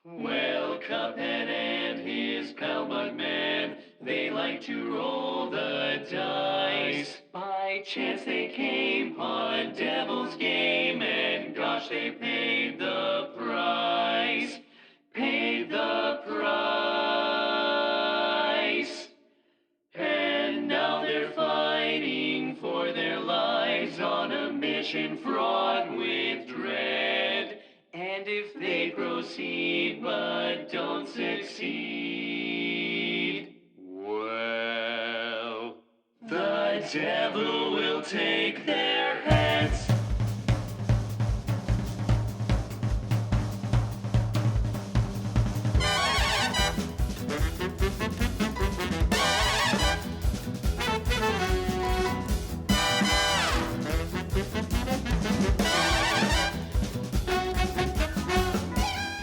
Well, Cuphead and his pal Mugman, they like to roll the dice. By chance they came on a devil's game, and gosh, they paid the price. Paid the price. And now they're fighting for their lives on a mission fraught with dread. And if they proceed but don't succeed, well, the devil will take their heads.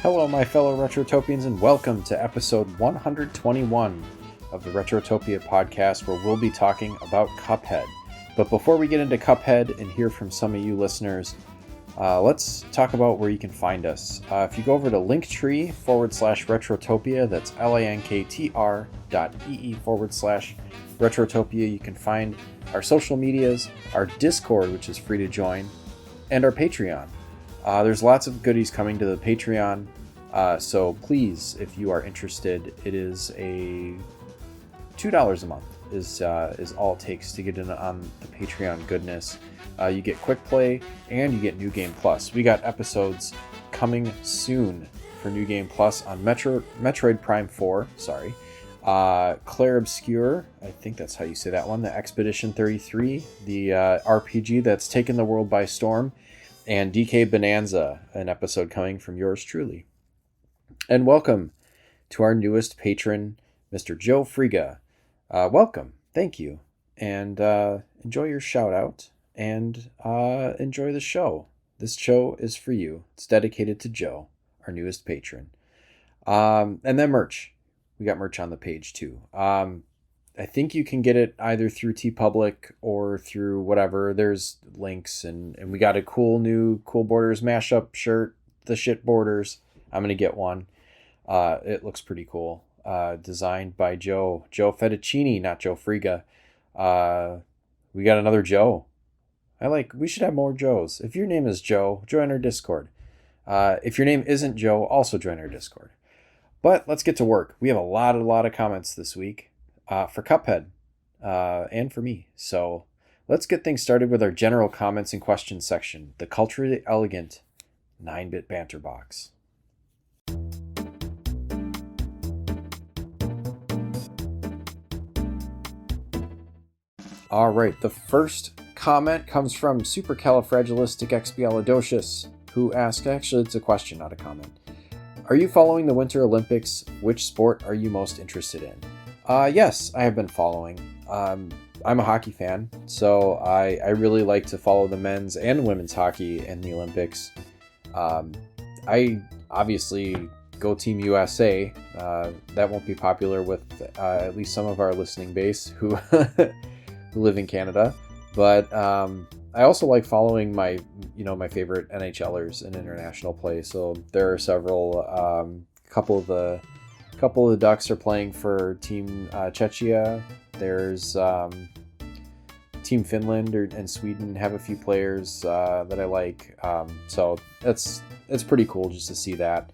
Hello, my fellow Retrotopians, and welcome to episode 121 of the Retrotopia podcast, where we'll be talking about Cuphead. But before we get into Cuphead and hear from some of you listeners, let's talk about where you can find us. If you go over to linktree/Retrotopia, that's linktr.ee/Retrotopia, you can find our social medias, our Discord, which is free to join, and our Patreon. There's lots of goodies coming to the Patreon, so please, if you are interested, it is a $2 a month is all it takes to get in on the Patreon goodness. You get Quick Play and you get New Game Plus. We got episodes coming soon for New Game Plus on Metroid Prime 4, Claire Obscure, I think that's how you say that one, the Expedition 33, the RPG that's taken the world by storm, and DK Bonanza, an episode coming from yours truly. And welcome to our newest patron, Mr. Joe Friga. Welcome. Thank you. And enjoy your shout out and enjoy the show. This show is for you. It's dedicated to Joe, our newest patron. And then merch. We got merch on the page too. I think you can get it either through TeePublic or through whatever. There's links, and we got a cool new Cool Borders mashup shirt, the shit borders. I'm going to get one. It looks pretty cool. Designed by Joe Fettuccini, not Joe Friga. We got another Joe. We should have more Joes. If your name is Joe, join our Discord. If your name isn't Joe, also join our Discord. But let's get to work. We have a lot of comments this week. For Cuphead, and for me. So let's get things started with our general comments and questions section, the culturally elegant 9-bit banter box. All right, the first comment comes from Supercalifragilisticexpialidocious, who asked, actually it's a question, not a comment. Are you following the Winter Olympics? Which sport are you most interested in? Yes, I have been following. I'm a hockey fan, so I really like to follow the men's and women's hockey in the Olympics. I obviously go Team USA. That won't be popular with at least some of our listening base who who live in Canada. But I also like following my favorite NHLers in international play. So there are several. Couple of the Ducks are playing for Team Czechia. There's Team Finland and Sweden have a few players that I like. So it's pretty cool just to see that.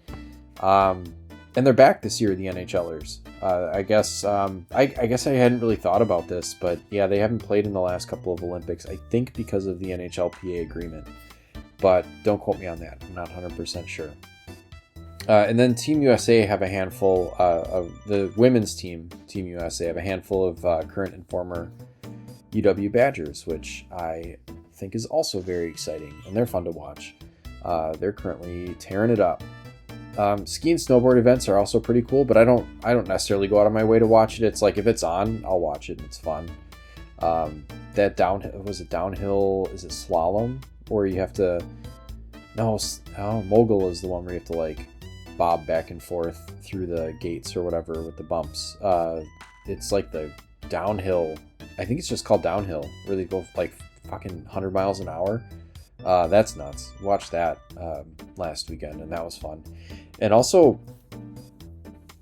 And they're back this year, the NHLers. I guess I hadn't really thought about this, but yeah, they haven't played in the last couple of Olympics. I think because of the NHLPA agreement, but don't quote me on that. I'm not 100% sure. And then Team USA have a handful of the women's Team USA have a handful of current and former UW Badgers, which I think is also very exciting, and they're fun to watch. They're currently tearing it up. Ski and snowboard events are also pretty cool, but I don't necessarily go out of my way to watch it. It's like if it's on, I'll watch it and it's fun. That downhill, was it downhill? Is it slalom? Or you have to? No, mogul is the one where you have to like bob back and forth through the gates or whatever with the bumps. It's like the downhill. I think it's just called downhill, where they go like fucking 100 miles an hour. That's nuts. Watched that last weekend, and that was fun. And also,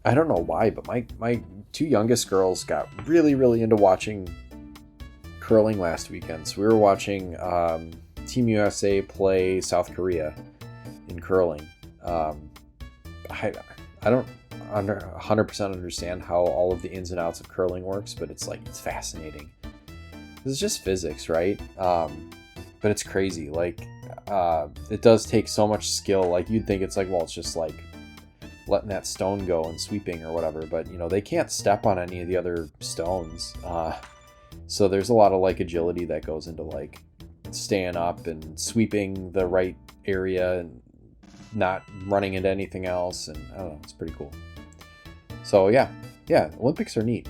I don't know why, but my two youngest girls got really into watching curling last weekend. So we were watching Team USA play South Korea in curling. I don't 100% understand how all of the ins and outs of curling works, but it's fascinating. It's just physics, right? But it's crazy. It does take so much skill. Like, you'd think it's it's just letting that stone go and sweeping or whatever, but they can't step on any of the other stones. So there's a lot of agility that goes into staying up and sweeping the right area and not running into anything else. And I don't know, it's pretty cool. So yeah, Olympics are neat.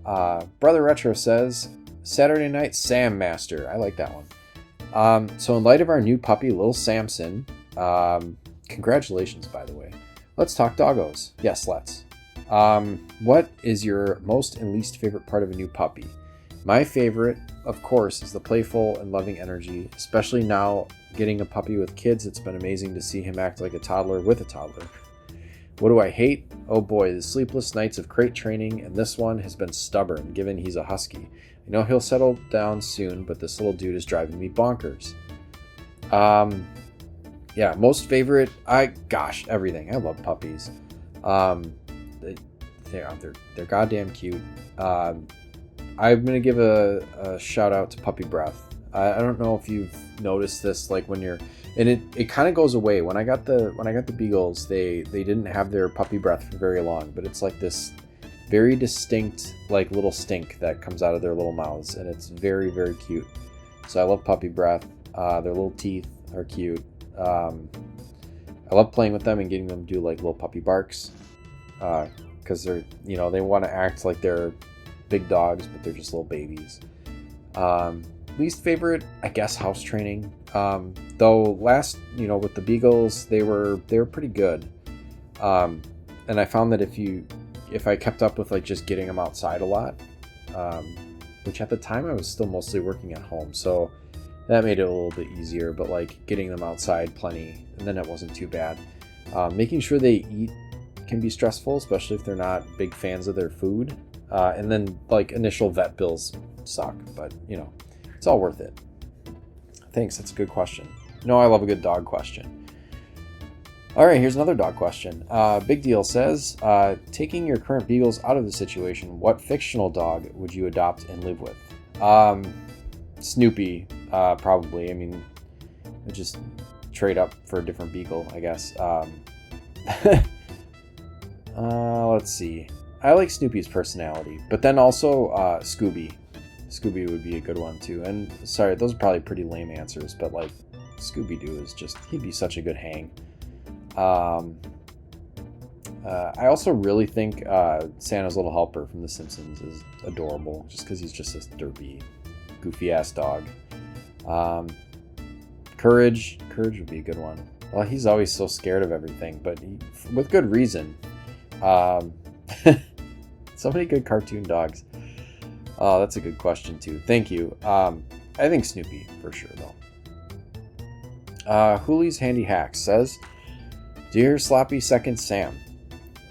Brother Retro says, Saturday night Sam Master. I like that one. So in light of our new puppy, Little Samson, congratulations, by the way. Let's talk doggos. Yes, let's. What is your most and least favorite part of a new puppy? My favorite, of course, is the playful and loving energy, especially now getting a puppy with kids. It's been amazing to see him act like a toddler with a toddler. What do I hate? Oh boy, the sleepless nights of crate training, and this one has been stubborn, given he's a husky. I know he'll settle down soon, but this little dude is driving me bonkers. Yeah, most favorite, everything. I love puppies. They're goddamn cute. I'm gonna give a shout out to Puppy Breath. I don't know if you've noticed this, when you're, and it kind of goes away. When I got the Beagles, they didn't have their puppy breath for very long, but it's this very distinct little stink that comes out of their little mouths, and it's very, very cute. So I love Puppy Breath. Their little teeth are cute. I love playing with them and getting them to do little puppy barks, because they're they want to act like they're big dogs, but they're just little babies. Least favorite, I guess, house training. Though last with the Beagles, they were pretty good, and I found that if I kept up with just getting them outside a lot, which at the time I was still mostly working at home, so that made it a little bit easier, but getting them outside plenty, and then it wasn't too bad. Making sure they eat can be stressful, especially if they're not big fans of their food. And then initial vet bills suck, but it's all worth it. Thanks, that's a good question. I love a good dog question. All right, here's another dog question. Big Deal says, taking your current Beagles out of the situation, what fictional dog would you adopt and live with? Snoopy, probably. I mean, I'd just trade up for a different Beagle, I guess. Let's see. I like Snoopy's personality, but then also Scooby. Scooby would be a good one too. And sorry, those are probably pretty lame answers, but Scooby-Doo is he'd be such a good hang. I also really think Santa's Little Helper from The Simpsons is adorable, just because he's just this derpy, goofy-ass dog. Courage would be a good one. Well, he's always so scared of everything, but with good reason. So many good cartoon dogs. Oh, that's a good question too. Thank you. I think Snoopy for sure though. Hoolie's Handy Hacks says, Dear Sloppy Second Sam,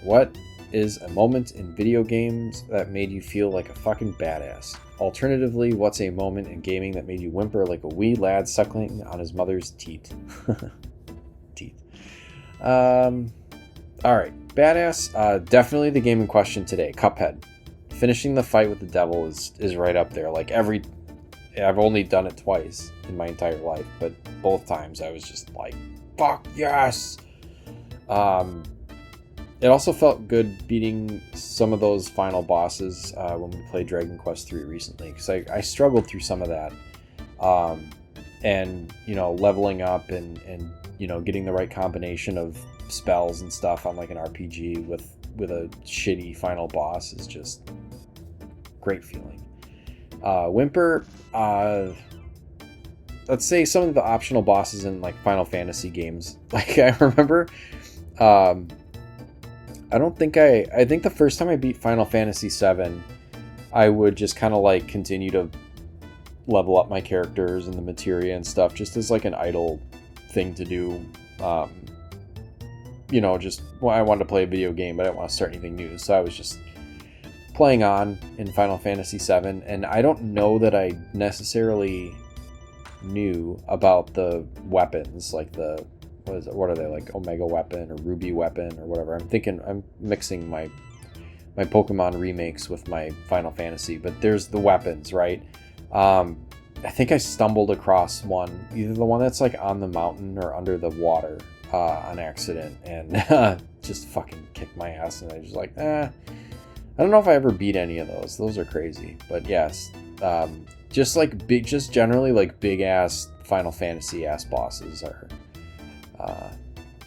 what is a moment in video games that made you feel like a fucking badass? Alternatively, what's a moment in gaming that made you whimper like a wee lad suckling on his mother's teat? Teeth. Alright, badass. Definitely the game in question today, Cuphead. Finishing the fight with the devil is right up there. I've only done it twice in my entire life, but both times I was just fuck yes! It also felt good beating some of those final bosses when we played Dragon Quest III recently, because I struggled through some of that. And, leveling up and getting the right combination of spells and stuff on an RPG with a shitty final boss is just great feeling. Whimper, let's say some of the optional bosses in Final Fantasy games. I remember, I think the first time I beat Final Fantasy VII, I would just kind of continue to level up my characters and the materia and stuff, just as an idle thing to do. I wanted to play a video game, but I didn't want to start anything new. So I was just playing on in Final Fantasy VII, and I don't know that I necessarily knew about the weapons, like what are they, like Omega Weapon or Ruby Weapon or whatever. I'm mixing my Pokemon remakes with my Final Fantasy, but there's the weapons, right? I think I stumbled across one, either the one that's like on the mountain or under the water on accident, and just fucking kicked my ass, and I was like, I don't know if I ever beat any of those. Those are crazy, but yes, just generally like big ass Final Fantasy ass bosses are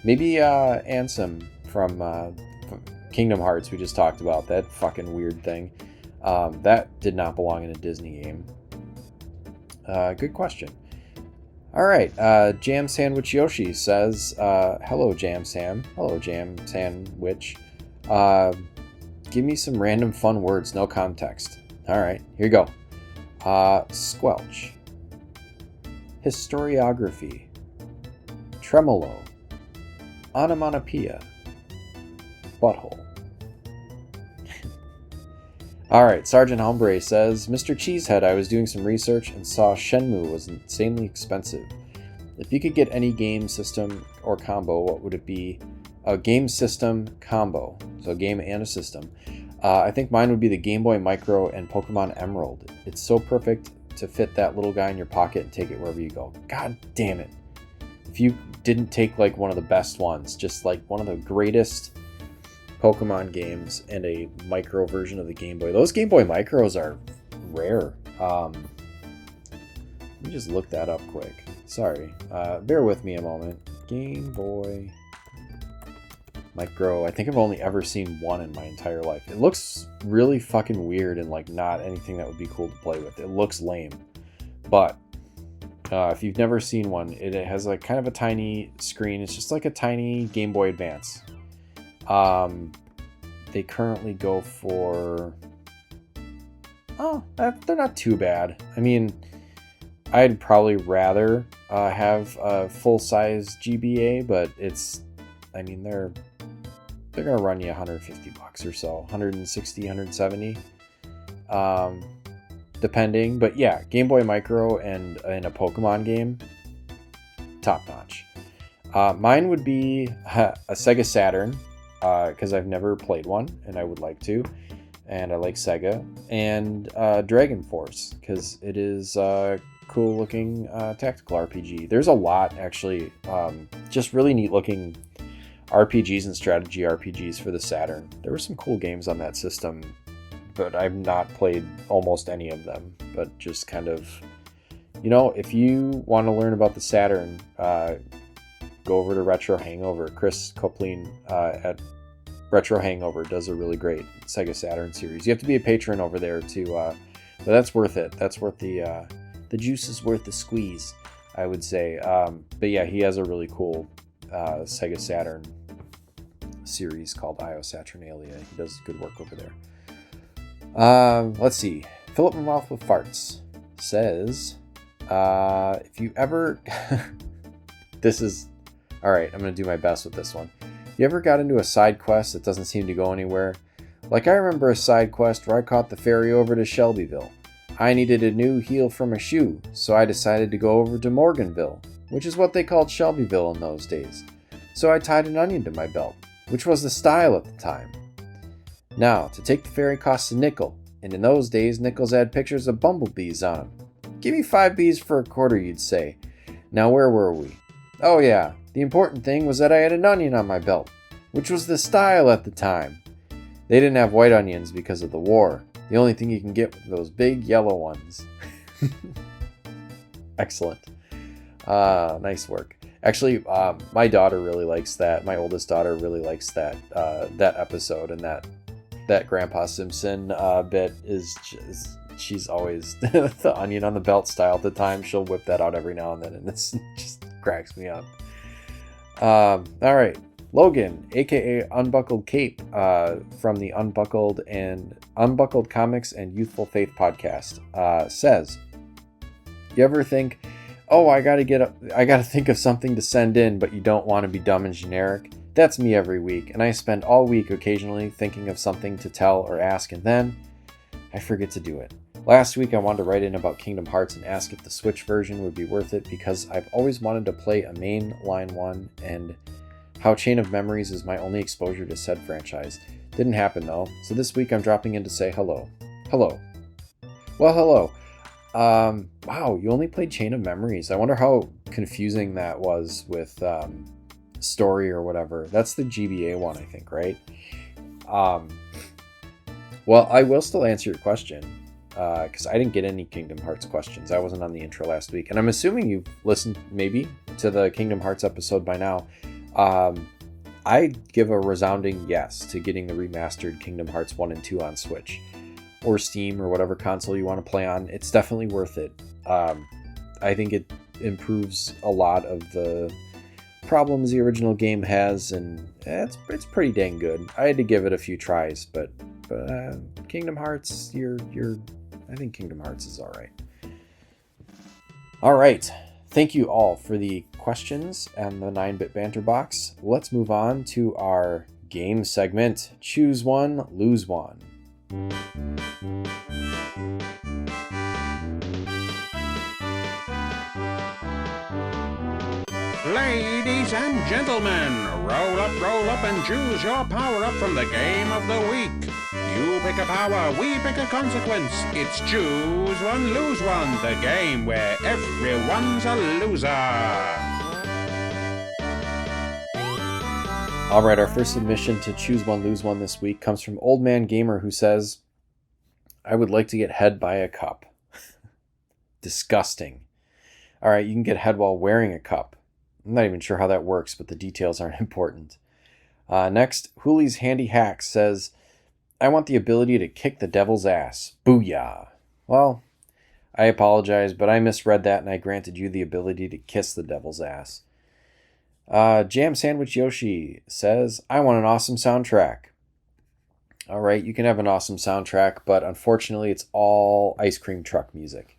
maybe Ansem from Kingdom Hearts we just talked about, that fucking weird thing. That did not belong in a Disney game. Good question. All right, Jam Sandwich Yoshi says, hello Jam Sam. Hello Jam Sandwich. Give me some random fun words, no context. All right, here you go. Squelch. Historiography. Tremolo. Onomatopoeia. Butthole. Alright, Sergeant Hombre says, Mr. Cheesehead, I was doing some research and saw Shenmue was insanely expensive. If you could get any game system or combo, what would it be? A game system combo. So a game and a system. I think mine would be the Game Boy Micro and Pokemon Emerald. It's so perfect to fit that little guy in your pocket and take it wherever you go. God damn it. If you didn't take like one of the best ones, just like one of the greatest Pokemon games and a micro version of the Game Boy. Those Game Boy Micros are rare. Let me just look that up quick. Sorry. Bear with me a moment. Game Boy Micro. I think I've only ever seen one in my entire life. It looks really fucking weird and like not anything that would be cool to play with. It looks lame. But if you've never seen one, it has like kind of a tiny screen. It's just like a tiny Game Boy Advance. They currently go for, they're not too bad. I mean, I'd probably rather have a full-size GBA, but they're gonna run you $150 or so, 160, 170, depending. But yeah, Game Boy Micro and in a Pokemon game, top notch. Mine would be a Sega Saturn. Because I've never played one and I would like to, and I like Sega, and Dragon Force because it is a cool looking tactical RPG. There's a lot actually, just really neat looking RPGs and strategy RPGs for the Saturn. There were some cool games on that system, but I've not played almost any of them, but just kind of, if you want to learn about the Saturn, go over to Retro Hangover. Chris Copleen at Retro Hangover does a really great Sega Saturn series. You have to be a patron over there but that's worth it. That's worth the juice is worth the squeeze, I would say. But yeah, he has a really cool Sega Saturn series called Io Saturnalia. He does good work over there. Let's see. Philip Mouth with Farts says, if you ever this is all right, I'm going to do my best with this one. You ever got into a side quest that doesn't seem to go anywhere? Like I remember a side quest where I caught the ferry over to Shelbyville. I needed a new heel for my shoe, so I decided to go over to Morganville, which is what they called Shelbyville in those days. So I tied an onion to my belt, which was the style at the time. Now, to take the ferry costs a nickel, and in those days nickels had pictures of bumblebees on them. Give me 5 bees for a quarter, you'd say. Now where were we? Oh yeah, the important thing was that I had an onion on my belt, which was the style at the time. They didn't have white onions because of the war. The only thing you can get were those big yellow ones. Excellent. Nice work. Actually, my daughter really likes that. My oldest daughter really likes that episode, and that Grandpa Simpson bit is just, she's always the onion on the belt style at the time. She'll whip that out every now and then, and it's just cracks me up. All right, Logan, aka Unbuckled Cape, from the Unbuckled Comics and Youthful Faith podcast, says, "You ever think, oh, I gotta think of something to send in, but you don't want to be dumb and generic? That's me every week, and I spend all week occasionally thinking of something to tell or ask, and then I forget to do it. Last week I wanted to write in about Kingdom Hearts and ask if the Switch version would be worth it because I've always wanted to play a mainline one, and how Chain of Memories is my only exposure to said franchise. Didn't happen though, so this week I'm dropping in to say hello. Hello. Well, hello. Wow, you only played Chain of Memories. I wonder how confusing that was with story or whatever. That's the GBA one, I think, right? Well, I will still answer your question because I didn't get any Kingdom Hearts questions. I wasn't on the intro last week, and I'm assuming you've listened maybe to the Kingdom Hearts episode by now. I give a resounding yes to getting the remastered Kingdom Hearts 1 and 2 on Switch or Steam or whatever console you want to play on. It's definitely worth it. I think it improves a lot of the problems the original game has, and it's pretty dang good. I had to give it a few tries, but Kingdom Hearts, I think Kingdom Hearts is all right. All right. Thank you all for the questions and the 9-bit banter box. Let's move on to our game segment. Choose one, lose one. Ladies and gentlemen, roll up and choose your power-up from the game of the week. You pick a power, we pick a consequence. It's choose one, lose one, the game where everyone's a loser. All right, our first submission to Choose One, Lose One this week comes from Old Man Gamer, who says, I would like to get head by a cup. Disgusting. All right, you can get head while wearing a cup. I'm not even sure how that works, but the details aren't important. Next, Hoolie's Handy Hack says, I want the ability to kick the devil's ass. Booyah. Well, I apologize, but I misread that and I granted you the ability to kiss the devil's ass. Jam Sandwich Yoshi says, I want an awesome soundtrack. All right, you can have an awesome soundtrack, but unfortunately it's all ice cream truck music.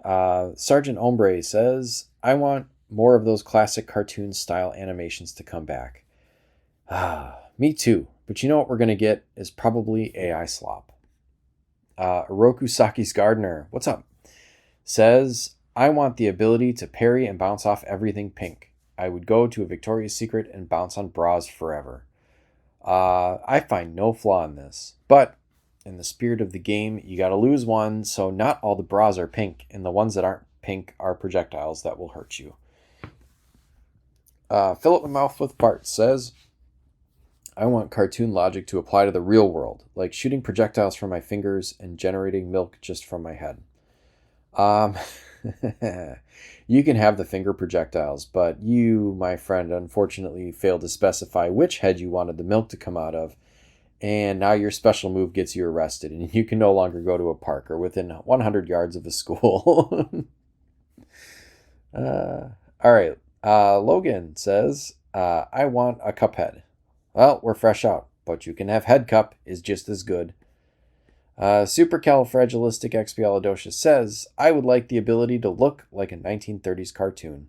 Sergeant Ombre says, I want more of those classic cartoon style animations to come back. Me too. But you know what we're going to get is probably AI slop. Oroku Saki's Gardener, what's up? Says, I want the ability to parry and bounce off everything pink. I would go to a Victoria's Secret and bounce on bras forever. I find no flaw in this. But in the spirit of the game, you got to lose one, so not all the bras are pink, and the ones that aren't pink are projectiles that will hurt you. Philip Mouth with Fart says, I want cartoon logic to apply to the real world, like shooting projectiles from my fingers and generating milk just from my head. You can have the finger projectiles, but you, my friend, unfortunately failed to specify which head you wanted the milk to come out of, and now your special move gets you arrested, and you can no longer go to a park or within 100 yards of a school. All right. Logan says, I want a Cuphead. Well, we're fresh out, but you can have Head Cup is just as good. Supercalifragilisticexpialidocious says, I would like the ability to look like a 1930s cartoon.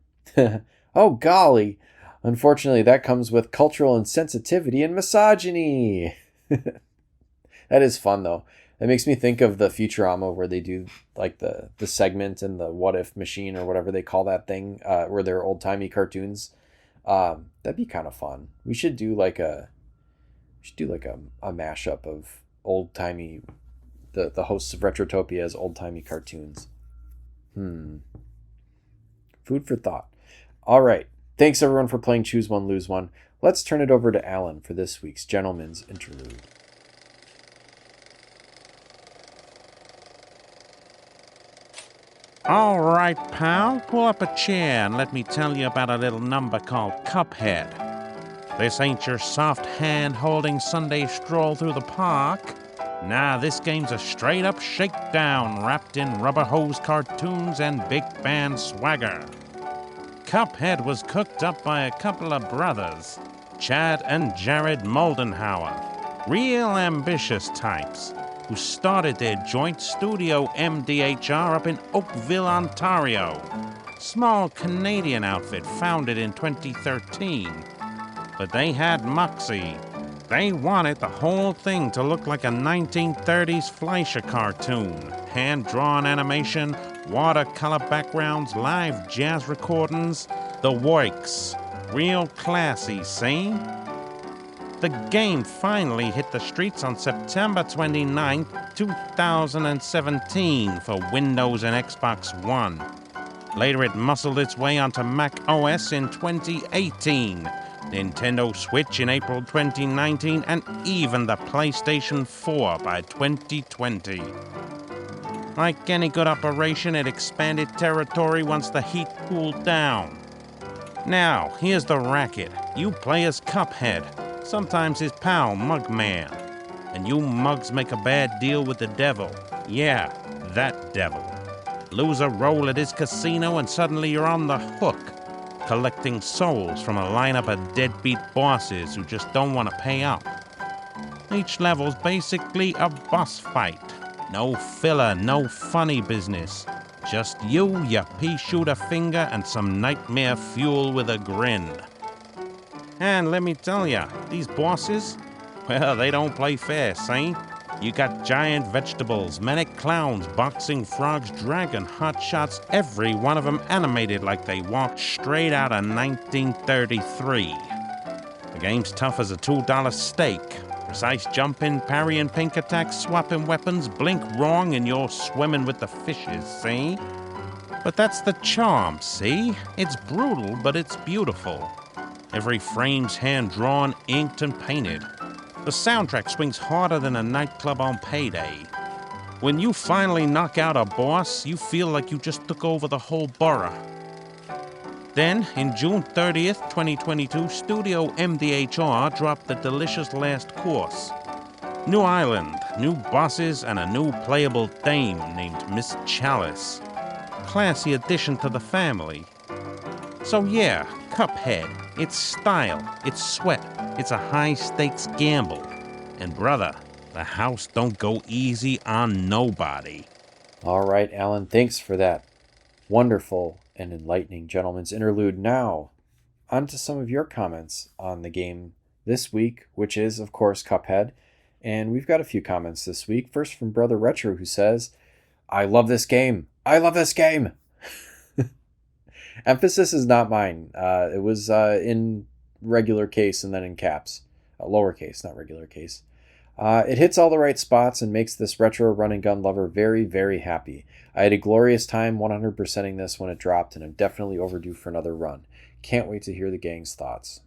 Oh, golly. Unfortunately, that comes with cultural insensitivity and misogyny. That is fun, though. It makes me think of the Futurama where they do like the segment and the what if machine or whatever they call that thing, where they're old-timey cartoons. That'd be kind of fun. We should do like a mashup of old-timey, the hosts of Retrotopia as old-timey cartoons. Food for thought. All right. Thanks everyone for playing Choose One, Lose One. Let's turn it over to Alan for this week's Gentleman's Interlude. All right, pal, pull up a chair and let me tell you about a little number called Cuphead. This ain't your soft hand-holding Sunday stroll through the park. Nah, this game's a straight-up shakedown wrapped in rubber hose cartoons and big band swagger. Cuphead was cooked up by a couple of brothers, Chad and Jared Moldenhauer, real ambitious types, who started their joint studio MDHR up in Oakville, Ontario. Small Canadian outfit founded in 2013. but they had moxie. They wanted the whole thing to look like a 1930s Fleischer cartoon. Hand-drawn animation, watercolor backgrounds, live jazz recordings, the works. Real classy, see? The game finally hit the streets on September 29, 2017 for Windows and Xbox One. Later it muscled its way onto Mac OS in 2018, Nintendo Switch in April 2019, and even the PlayStation 4 by 2020. Like any good operation, it expanded territory once the heat cooled down. Now, here's the racket. You play as Cuphead, sometimes his pal Mugman, and you mugs make a bad deal with the devil. Yeah, that devil. Lose a roll at his casino and suddenly you're on the hook, collecting souls from a lineup of deadbeat bosses who just don't want to pay up. Each level's basically a boss fight. No filler, no funny business. Just you, your pea-shooter finger, and some nightmare fuel with a grin. And let me tell ya, these bosses, well, they don't play fair, see? You got giant vegetables, manic clowns, boxing frogs, dragon hotshots, every one of them animated like they walked straight out of 1933. The game's tough as a $2 steak. Precise jumping, parrying pink attacks, swapping weapons, blink wrong and you're swimming with the fishes, see? But that's the charm, see? It's brutal, but it's beautiful. Every frame's hand-drawn, inked, and painted. The soundtrack swings harder than a nightclub on payday. When you finally knock out a boss, you feel like you just took over the whole borough. Then, in June 30th, 2022, Studio MDHR dropped the delicious last course. New island, new bosses, and a new playable dame named Miss Chalice. Classy addition to the family. So yeah, Cuphead. It's style, it's sweat, it's a high-stakes gamble. And brother, the house don't go easy on nobody. All right, Alan, thanks for that wonderful and enlightening gentleman's interlude. Now, on to some of your comments on the game this week, which is, of course, Cuphead. And we've got a few comments this week. First from Brother Retro, who says, I love this game. I love this game. Emphasis is not mine. It was in regular case and then in caps. Lowercase, not regular case. It hits all the right spots and makes this retro run and gun lover very, very happy. I had a glorious time 100%ing this when it dropped, and I'm definitely overdue for another run. Can't wait to hear the gang's thoughts.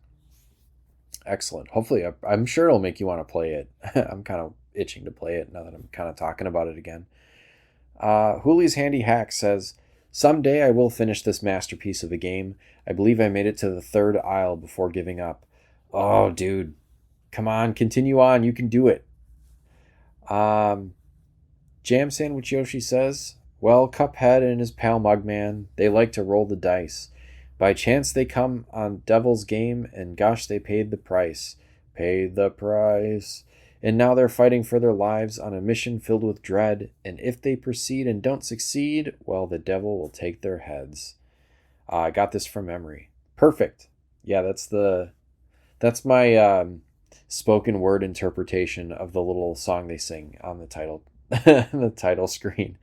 Excellent. Hopefully, I'm sure it'll make you want to play it. I'm kind of itching to play it now that I'm kind of talking about it again. Hoolie's Handy Hack says, someday I will finish this masterpiece of a game. I believe I made it to the third aisle before giving up. Oh, dude. Come on, continue on. You can do it. Jam Sandwich Yoshi says, well, Cuphead and his pal Mugman, they like to roll the dice. By chance they come on Devil's Game, and gosh, they paid the price. Paid the price. And now they're fighting for their lives on a mission filled with dread, and if they proceed and don't succeed, well, the devil will take their heads. I got this from memory. Perfect. Yeah, that's my spoken word interpretation of the little song they sing on the title screen.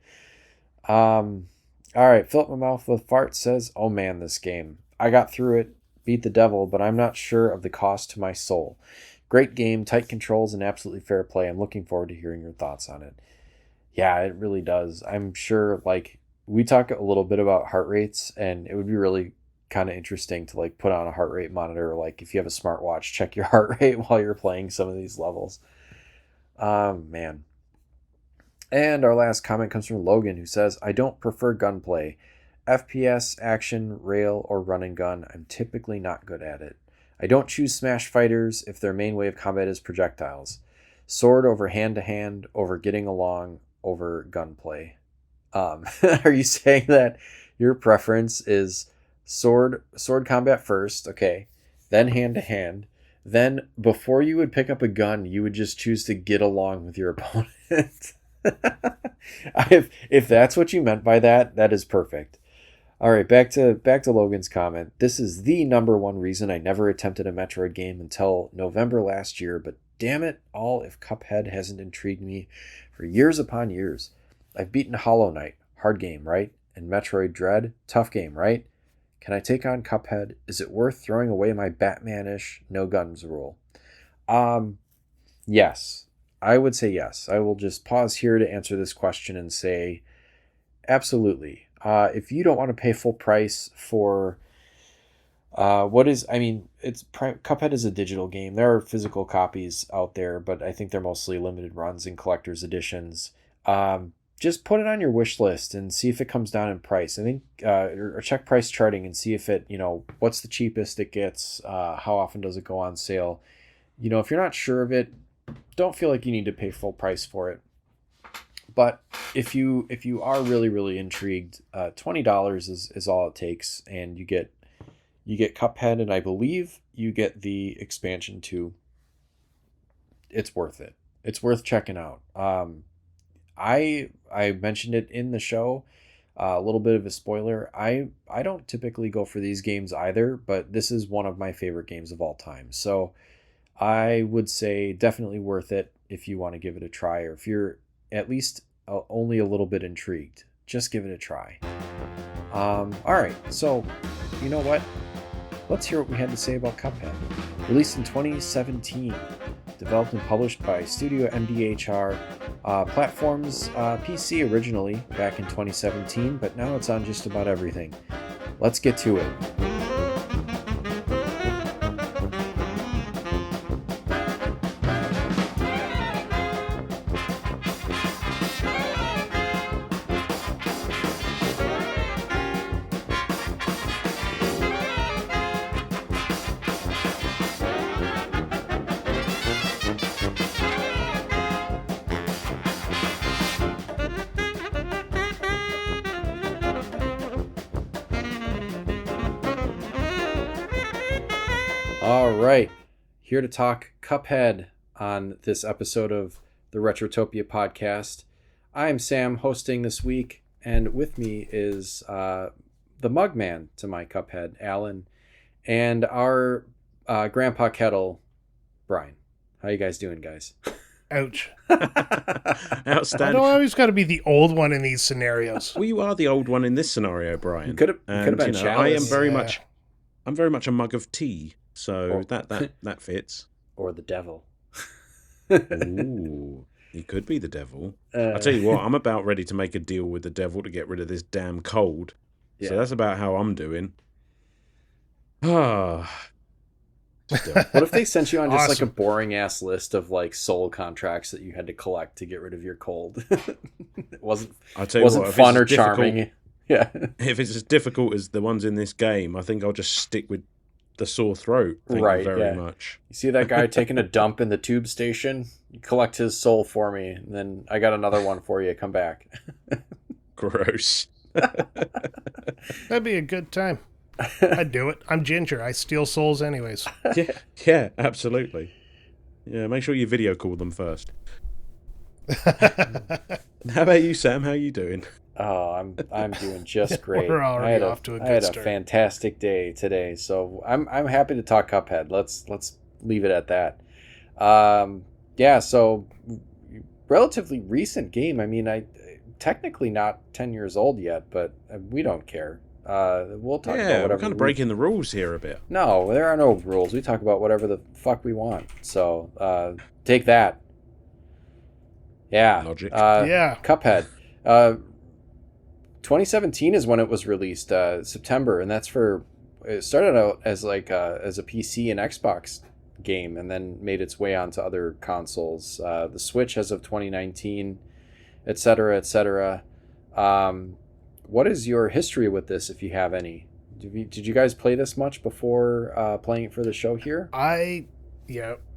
All right, Philip My Mouth with Fart says, oh man, this game. I got through it, beat the devil, but I'm not sure of the cost to my soul. Great game, tight controls, and absolutely fair play. I'm looking forward to hearing your thoughts on it. Yeah, it really does. I'm sure, we talk a little bit about heart rates, and it would be really kind of interesting to, put on a heart rate monitor. If you have a smartwatch, check your heart rate while you're playing some of these levels. Man. And our last comment comes from Logan, who says, I don't prefer gunplay. FPS, action, rail, or run and gun. I'm typically not good at it. I don't choose smash fighters if their main way of combat is projectiles. Sword over hand-to-hand, over getting along, over gunplay. Are you saying that your preference is sword combat first, okay, then hand-to-hand, then before you would pick up a gun, you would just choose to get along with your opponent? If that's what you meant by that, that is perfect. All right, back to Logan's comment. This is the number one reason I never attempted a Metroid game until November last year, but damn it all if Cuphead hasn't intrigued me for years upon years. I've beaten Hollow Knight, hard game, right? And Metroid Dread, tough game, right? Can I take on Cuphead? Is it worth throwing away my Batman-ish no guns rule? Yes. I would say yes. I will just pause here to answer this question and say absolutely. If you don't want to pay full price for Cuphead is a digital game. There are physical copies out there, but I think they're mostly limited runs and collector's editions. Just put it on your wish list and see if it comes down in price. I think, or check price charting and see if it, what's the cheapest it gets, how often does it go on sale. If you're not sure of it, don't feel like you need to pay full price for it. But if you are really, really intrigued, $20 is all it takes, and you get Cuphead, and I believe you get the expansion too. It's worth it. It's worth checking out. I mentioned it in the show, a little bit of a spoiler. I don't typically go for these games either, but this is one of my favorite games of all time. So I would say definitely worth it if you want to give it a try, or if you're at least only a little bit intrigued, just give it a try. All right, so you know what? Let's hear what we had to say about Cuphead. Released in 2017, developed and published by Studio MDHR, platforms PC originally back in 2017, but now it's on just about everything. Let's get to it. All right, here to talk Cuphead on this episode of the Retrotopia podcast. I'm Sam, hosting this week, and with me is the Mugman to my Cuphead, Alan, and our Grandpa Kettle, Brian. How you guys doing, guys? Ouch. Outstanding. I always got to be the old one in these scenarios. Well, you are the old one in this scenario, Brian. You could have been Chalice. I am very much a mug of tea, so that fits. Or the devil. Ooh, you could be the devil. I'll tell you what, I'm about ready to make a deal with the devil to get rid of this damn cold. Yeah. So that's about how I'm doing. What if they sent you on just like a boring ass list of like soul contracts that you had to collect to get rid of your cold? It wasn't fun or charming. Yeah. If it's as difficult as the ones in this game, I think I'll just stick with the sore throat. Thank you very much. You see that guy taking a dump in the tube station? You collect his soul for me, and then I got another one for you. Come back. Gross. That'd be a good time. I'd do it. I'm Ginger. I steal souls anyways. Yeah, absolutely. Yeah, make sure you video call them first. How about you, Sam? How are you doing? Oh, I'm doing just great. We're already off to a good start. I had a fantastic day today, so I'm happy to talk Cuphead. Let's leave it at that. So relatively recent game. I mean, I technically not 10 years old yet, but we don't care. We'll talk about whatever. We're kind of breaking the rules here a bit. No, there are no rules. We talk about whatever the fuck we want. So take that. Yeah. Logic. Cuphead. 2017 is when it was released, September, and it started out as as a PC and Xbox game, and then made its way onto other consoles. The Switch as of 2019, etc., etc. What is your history with this, if you have any? Did you guys play this much before playing it for the show here?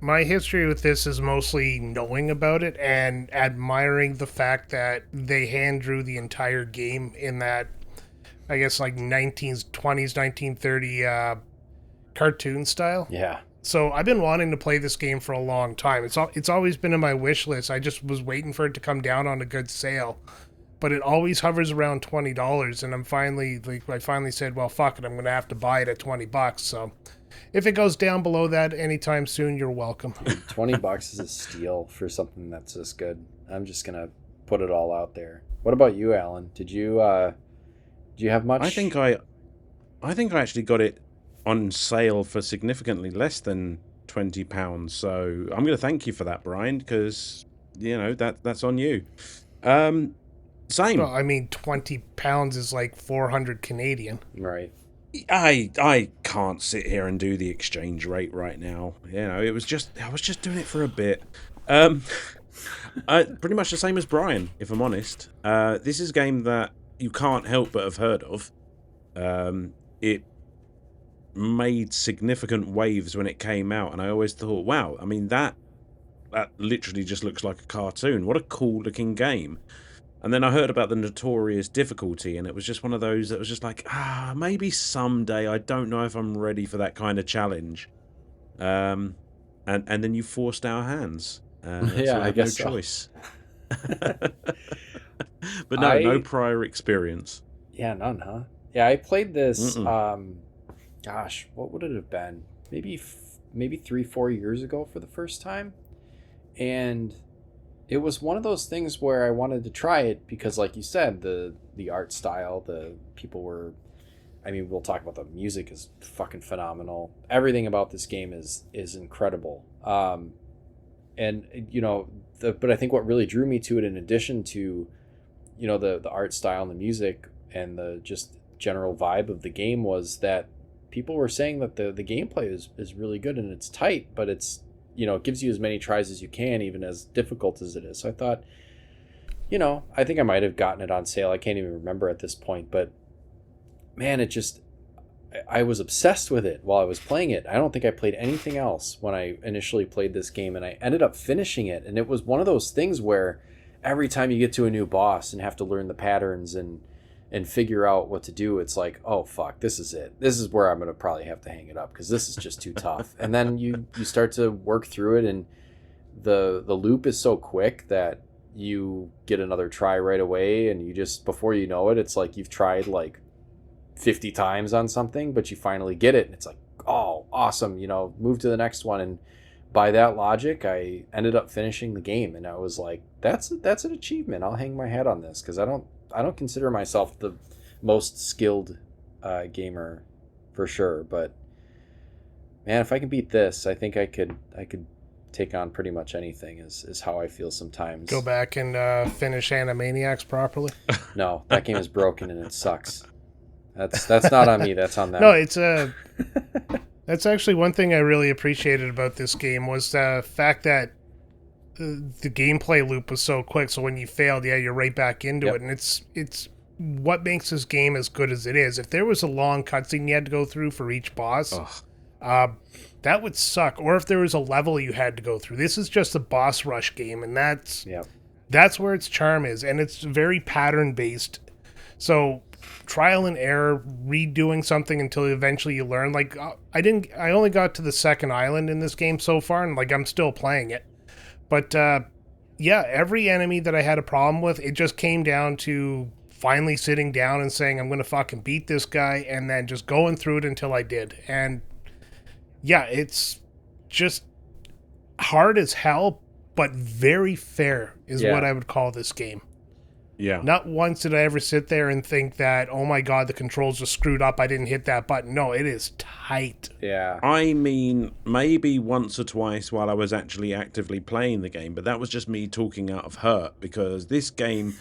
My history with this is mostly knowing about it and admiring the fact that they hand drew the entire game in that, I guess, like 1920s, 1930 cartoon style. Yeah. So I've been wanting to play this game for a long time. It's always been in my wish list. I just was waiting for it to come down on a good sale. but it always hovers around $20, and I finally said, well, fuck it, I'm gonna have to buy it at $20. So if it goes down below that anytime soon, you're welcome. Dude, $20 is a steal for something that's this good. I'm just gonna put it all out there. What about you, Alan? Did you have much? I think I actually got it on sale for significantly less than £20. So I'm going to thank you for that, Brian, because that's on you. Same. Well, I mean, £20 is like 400 Canadian. Right. I can't sit here and do the exchange rate right now. I was just doing it for a bit. Pretty much the same as Brian, if I'm honest. This is a game that you can't help but have heard of. It made significant waves when it came out, and I always thought, wow, I mean, that literally just looks like a cartoon. What a cool looking game. And then I heard about the notorious difficulty, and it was just one of those that was just like, maybe someday. I don't know if I'm ready for that kind of challenge. And then you forced our hands. Yeah, I guess no choice. But no prior experience. Yeah, none, huh? Yeah, I played this. Gosh, what would it have been? Maybe 3-4 years ago for the first time, and it was one of those things where I wanted to try it because, like you said, the art style, the people were. I mean, we'll talk about the music is fucking phenomenal. Everything about this game is incredible. And but I think what really drew me to it, in addition to, the art style and the music and the just general vibe of the game, was that people were saying that the gameplay is really good and it's tight, but it's, it gives you as many tries as you can, even as difficult as it is. So I thought, I think I might have gotten it on sale. I can't even remember at this point, but man, I was obsessed with it while I was playing it. I don't think I played anything else when I initially played this game, and I ended up finishing it. And it was one of those things where every time you get to a new boss and have to learn the patterns and figure out what to do, it's like, oh fuck, this is it. This is where I'm going to probably have to hang it up because this is just too tough. And then you start to work through it, and the loop is so quick that you get another try right away, and you just, before you know it, it's like you've tried like 50 times on something, but you finally get it, and it's like, oh, awesome, move to the next one. And by that logic, I ended up finishing the game, and I was like, that's an achievement. I'll hang my hat on this, because I don't consider myself the most skilled gamer for sure, but man, if I can beat this, I think I could take on pretty much anything, is how I feel sometimes. Go back and finish Animaniacs properly. No, that game is broken and it sucks. That's not on me. That's on them. No, it's that's actually one thing I really appreciated about this game, was the fact that the gameplay loop was so quick. So when you failed, you're right back into it, and it's what makes this game as good as it is. If there was a long cutscene you had to go through for each boss, that would suck. Or if there was a level you had to go through. This is just a boss rush game, and that's where its charm is, and it's very pattern based. So trial and error, redoing something until eventually you learn. Like I only got to the second island in this game so far, and like I'm still playing it. But every enemy that I had a problem with, it just came down to finally sitting down and saying, I'm going to fucking beat this guy, and then just going through it until I did. And it's just hard as hell, but very fair is what I would call this game. Yeah. Not once did I ever sit there and think that, oh my god, the controls are screwed up, I didn't hit that button. No, it is tight. Yeah. I mean, maybe once or twice while I was actually actively playing the game, but that was just me talking out of hurt, because this game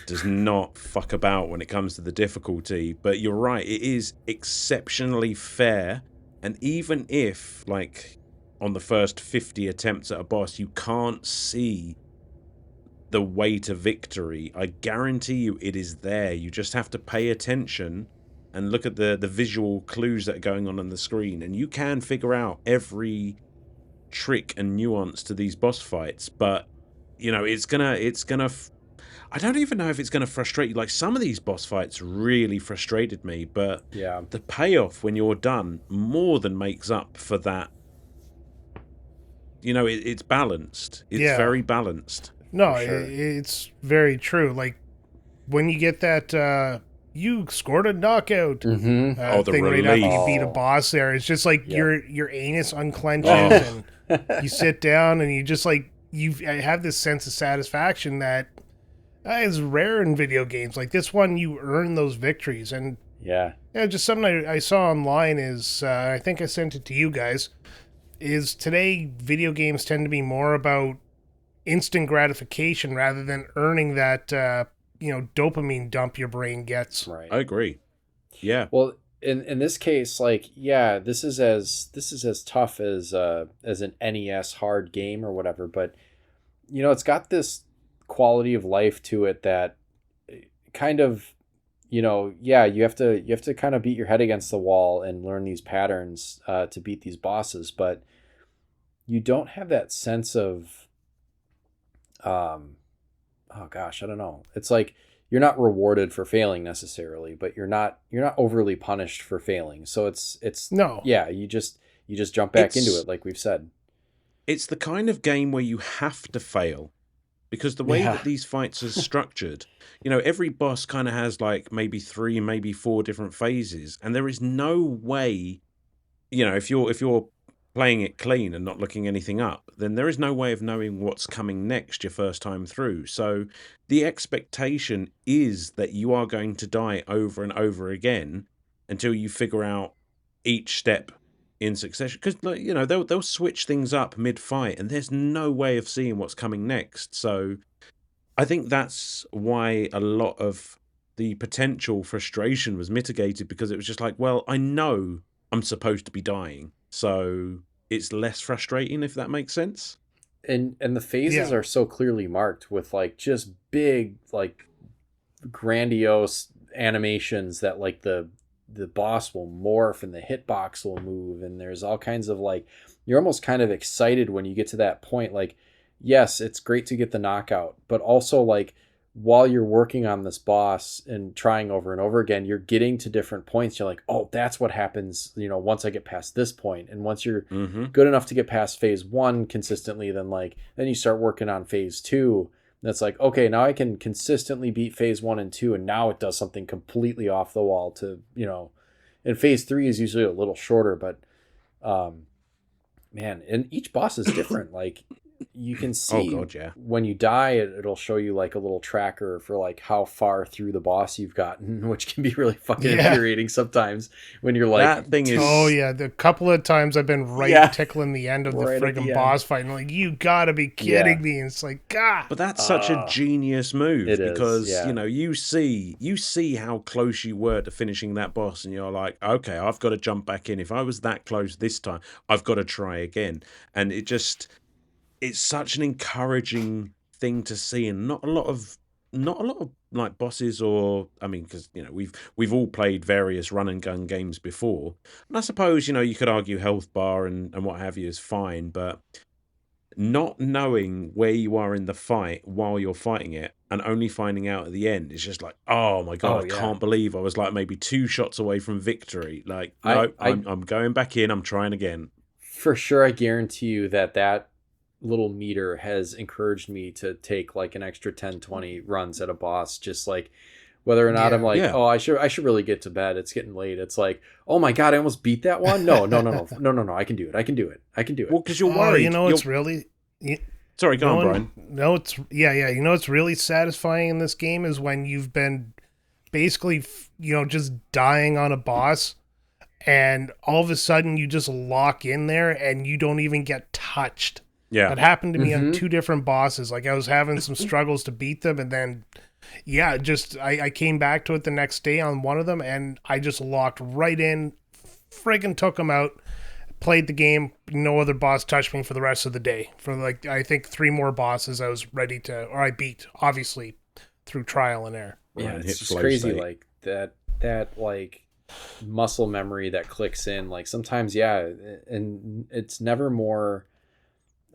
does not fuck about when it comes to the difficulty. But you're right, it is exceptionally fair. And even if, like, on the first 50 attempts at a boss, you can't see the way to victory, I guarantee you it is there. You just have to pay attention and look at the visual clues that are going on the screen, and you can figure out every trick and nuance to these boss fights. But it's gonna I don't even know if it's gonna frustrate you. Like, some of these boss fights really frustrated me, but the payoff when you're done more than makes up for that. It's balanced. It's very balanced. No, sure. It's very true. Like, when you get that you scored a knockout Mm-hmm. The thing right after you relief. beat a boss there, it's just like Yep. your anus unclenches and you sit down and you just like I have this sense of satisfaction that is rare in video games. Like this one, you earn those victories. And Yeah. yeah, just something I saw online is I think I sent it to you guys. Is today video games tend to be more about instant gratification rather than earning that dopamine dump your brain gets. Right. I agree. Yeah. Well, in this case, like, yeah, this is as tough as an NES hard game or whatever, but it's got this quality of life to it that kind of, yeah, you have to kind of beat your head against the wall and learn these patterns to beat these bosses, but you don't have that sense of oh gosh, I don't know. It's like you're not rewarded for failing necessarily, but you're not overly punished for failing. So it's No. yeah, you just jump back into It's- it like we've said. It's the kind of game where you have to fail, because the way Yeah. that these fights are structured, every boss kind of has like maybe 3, maybe 4 different phases, and there is no way, if you're playing it clean and not looking anything up, then there is no way of knowing what's coming next your first time through. So the expectation is that you are going to die over and over again until you figure out each step in succession, because they'll switch things up mid-fight and there's no way of seeing what's coming next. So I think that's why a lot of the potential frustration was mitigated, because it was just like, well, I know I'm supposed to be dying, so it's less frustrating, if that makes sense. And the phases Yeah. are so clearly marked with like just big, like grandiose animations that like the boss will morph and the hitbox will move, and there's all kinds of like, you're almost kind of excited when you get to that point. Like, yes, it's great to get the knockout, but also like while you're working on this boss and trying over and over again, you're getting to different points. You're like, oh, that's what happens, once I get past this point. And once you're Mm-hmm. good enough to get past phase 1 consistently, then you start working on phase 2. That's like, okay, now I can consistently beat phase 1 and 2, and now it does something completely off the wall to, and phase 3 is usually a little shorter, but man, and each boss is different. Like, you can see God, yeah. when you die, it'll show you like a little tracker for like how far through the boss you've gotten, which can be really fucking infuriating sometimes when you're like, That thing is Oh yeah, the couple of times I've been tickling the end of the Right at the friggin' end. boss fight, and I'm like, you gotta be kidding me! And it's like, God. But that's such a genius move, it is, because yeah. you see how close you were to finishing that boss, and you're like, okay, I've got to jump back in. If I was that close this time, I've got to try again. And it's such an encouraging thing to see, and not a lot of like bosses, or I mean, because we've all played various run and gun games before, and I suppose you could argue health bar and what have you is fine, but not knowing where you are in the fight while you're fighting it and only finding out at the end is just like, oh my God, I can't believe I was like maybe 2 shots away from victory. Like, no, I'm going back in, I'm trying again. For sure, I guarantee you that little meter has encouraged me to take like an extra 10-20 runs at a boss, just like whether or not I'm like, oh, I should really get to bed, it's getting late. It's like, oh my God, I almost beat that one. No, I can do it. Well, because you're worried. It's really sorry, go on, Brian. No, it's it's really satisfying in this game is when you've been basically just dying on a boss, and all of a sudden you just lock in there and you don't even get touched. Yeah. That happened to me on 2 different bosses. Like, I was having some struggles to beat them, and then I came back to it the next day on one of them, and I just locked right in, friggin' took them out, played the game, no other boss touched me for the rest of the day. For like, I think 3 more bosses I was ready to, or I beat, obviously, through trial and error. Yeah, Right, it's hit just flow crazy, state. like that like muscle memory that clicks in. Like sometimes, yeah, and it's never more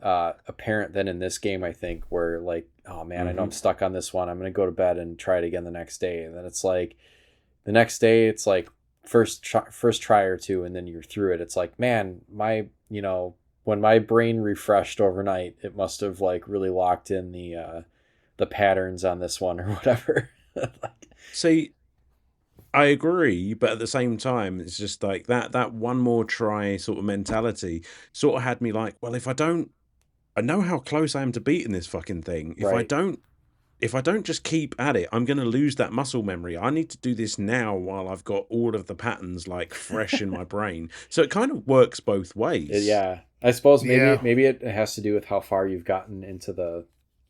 apparent than in this game, I think, where like, oh man, I know I'm stuck on this one, I'm gonna go to bed and try it again the next day, and then it's like the next day it's like first try or 2, and then you're through it. It's like, man, my when my brain refreshed overnight, it must have like really locked in the patterns on this one or whatever. See, I agree, but at the same time, it's just like that one more try sort of mentality sort of had me like, well, if I don't, I know how close I am to beating this fucking thing. Right. If I don't just keep at it, I'm going to lose that muscle memory. I need to do this now while I've got all of the patterns like fresh in my brain. So it kind of works both ways. Yeah. I suppose Yeah. maybe it has to do with how far you've gotten into the,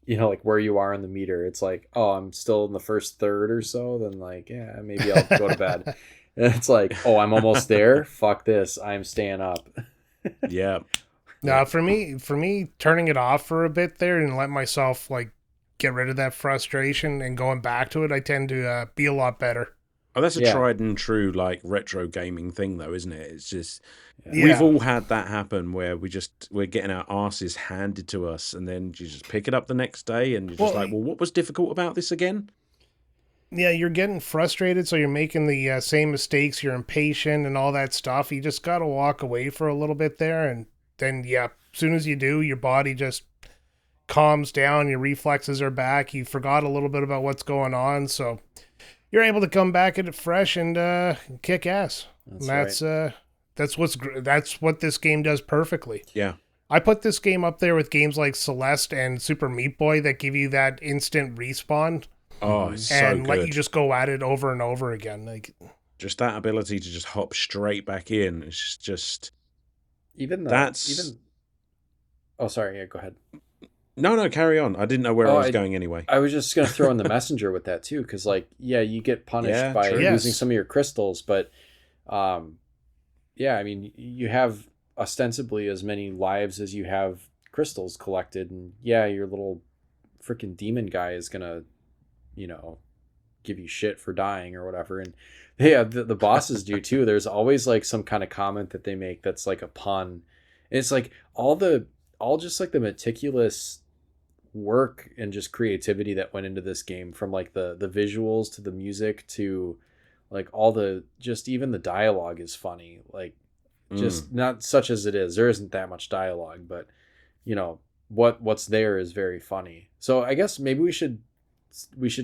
like where you are in the meter. It's like, oh, I'm still in the first third or so. Then like, yeah, maybe I'll go to bed. And it's like, oh, I'm almost there. Fuck this. I'm staying up. Yeah. No, for me, turning it off for a bit there and let myself like get rid of that frustration and going back to it, I tend to be a lot better. Oh, that's a Yeah. tried and true like retro gaming thing though, isn't it? It's just Yeah. we've all had that happen where we're getting our asses handed to us and then you just pick it up the next day and you're just Well, like, well, what was difficult about this again? Yeah, you're getting frustrated, so you're making the same mistakes. You're impatient and all that stuff. You just gotta walk away for a little bit there, and then as soon as you do, your body just calms down. Your reflexes are back. You forgot a little bit about what's going on, so you're able to come back at it fresh and kick ass. That's And that's what this game does perfectly. Yeah. I put this game up there with games like Celeste and Super Meat Boy that give you that instant respawn Oh, it's so and let you good. just go at it over and over again. Like, Just that ability to just hop straight back in. It's just even. Oh, sorry. Yeah, go ahead. no, carry on. I didn't know where I was going anyway. I was just gonna throw in the messenger with that too, because like, yeah, you get punished Yeah, by true. losing Yes. some of your crystals, but, yeah, I mean, you have ostensibly as many lives as you have crystals collected, and yeah, your little freaking demon guy is gonna, give you shit for dying or whatever, and yeah, the bosses do too. There's always like some kind of comment that they make that's like a pun. And it's like all just like the meticulous work and just creativity that went into this game, from like the visuals to the music to like all the, just even the dialogue is funny, like just not such as it is, there isn't that much dialogue, but what's there is very funny. So I guess maybe we should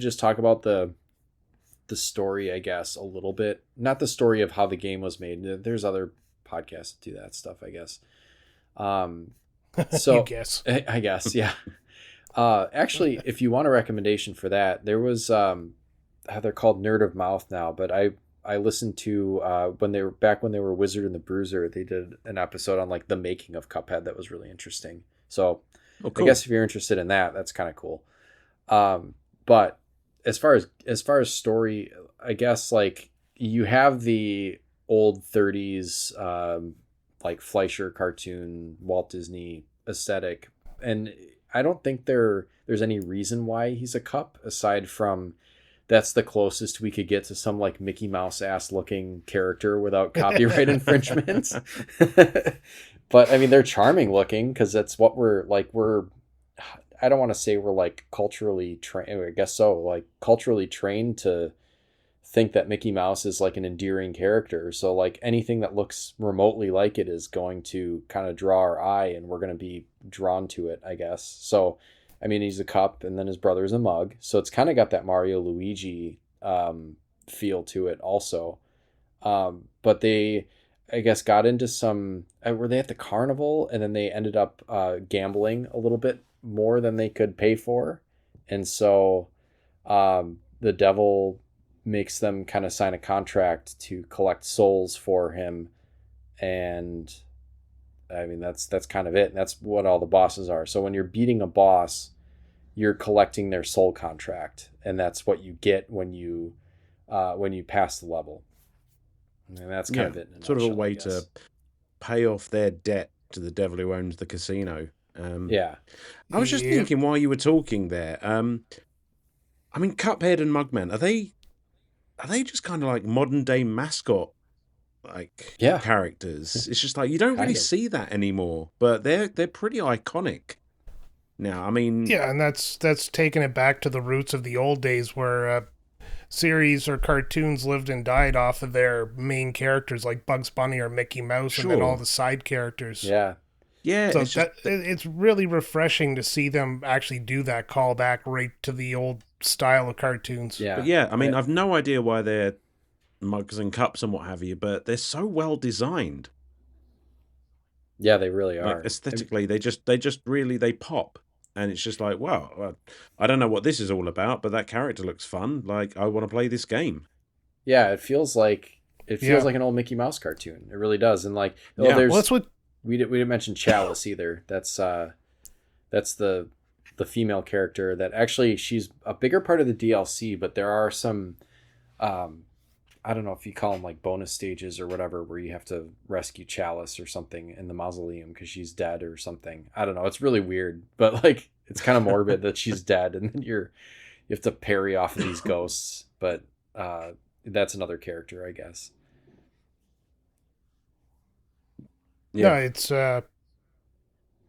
just talk about the story, I guess, a little bit. Not the story of how the game was made. There's other podcasts that do that stuff, I guess. So you guess. I guess, yeah. Actually, if you want a recommendation for that, there was they're called Nerd of Mouth now, but I listened to when they were Wizard and the Bruiser, they did an episode on like the making of Cuphead that was really interesting. So cool. I guess if you're interested in that, that's kind of cool. But as far as story, I guess like you have the old 30s like Fleischer cartoon, Walt Disney aesthetic, and I don't think there's any reason why he's a cup aside from that's the closest we could get to some like Mickey Mouse ass looking character without copyright infringement. But I mean, they're charming looking because that's what I don't want to say we're like culturally trained. I guess so, like culturally trained to think that Mickey Mouse is like an endearing character. So like anything that looks remotely like it is going to kind of draw our eye, and we're going to be drawn to it, I guess. So, I mean, he's a cup, and then his brother's a mug. So it's kind of got that Mario Luigi feel to it also. But they, I guess, got into some, were they at the carnival, and then they ended up gambling a little bit more than they could pay for. And so the devil makes them kind of sign a contract to collect souls for him. And I mean, that's kind of it. And that's what all the bosses are. So when you're beating a boss, you're collecting their soul contract, and that's what you get when you pass the level. And that's kind of it. In a sort of a nutshell, I way guess. to pay off their debt to the devil who owns the casino. Yeah. I was just Yep. thinking while you were talking there. I mean, Cuphead and Mugman, are they just kind of like modern day mascot like Yeah. characters? It's just like you don't really Kind of. see that anymore, but they're pretty iconic now. I mean, Yeah, and that's taking it back to the roots of the old days where series or cartoons lived and died off of their main characters like Bugs Bunny or Mickey Mouse, and then all Sure. the side characters. Yeah. yeah, So it's just, it's really refreshing to see them actually do that callback right to the old style of cartoons. Yeah. But yeah, I mean, I've no idea why they're mugs and cups and what have you, but they're so well designed. Yeah, they really are. Like aesthetically, they just really they pop, and it's just like, wow, I don't know what this is all about, but that character looks fun. Like, I want to play this game. Yeah, it feels like an old Mickey Mouse cartoon. It really does. And like, Well, that's what we didn't mention Chalice either. That's the female character that actually she's a bigger part of the DLC, but there are some I don't know if you call them like bonus stages or whatever, where you have to rescue Chalice or something in the mausoleum because she's dead or something. I don't know. It's really weird, but like it's kind of morbid that she's dead, and then you have to parry off of these ghosts. But that's another character, I guess. No, it's a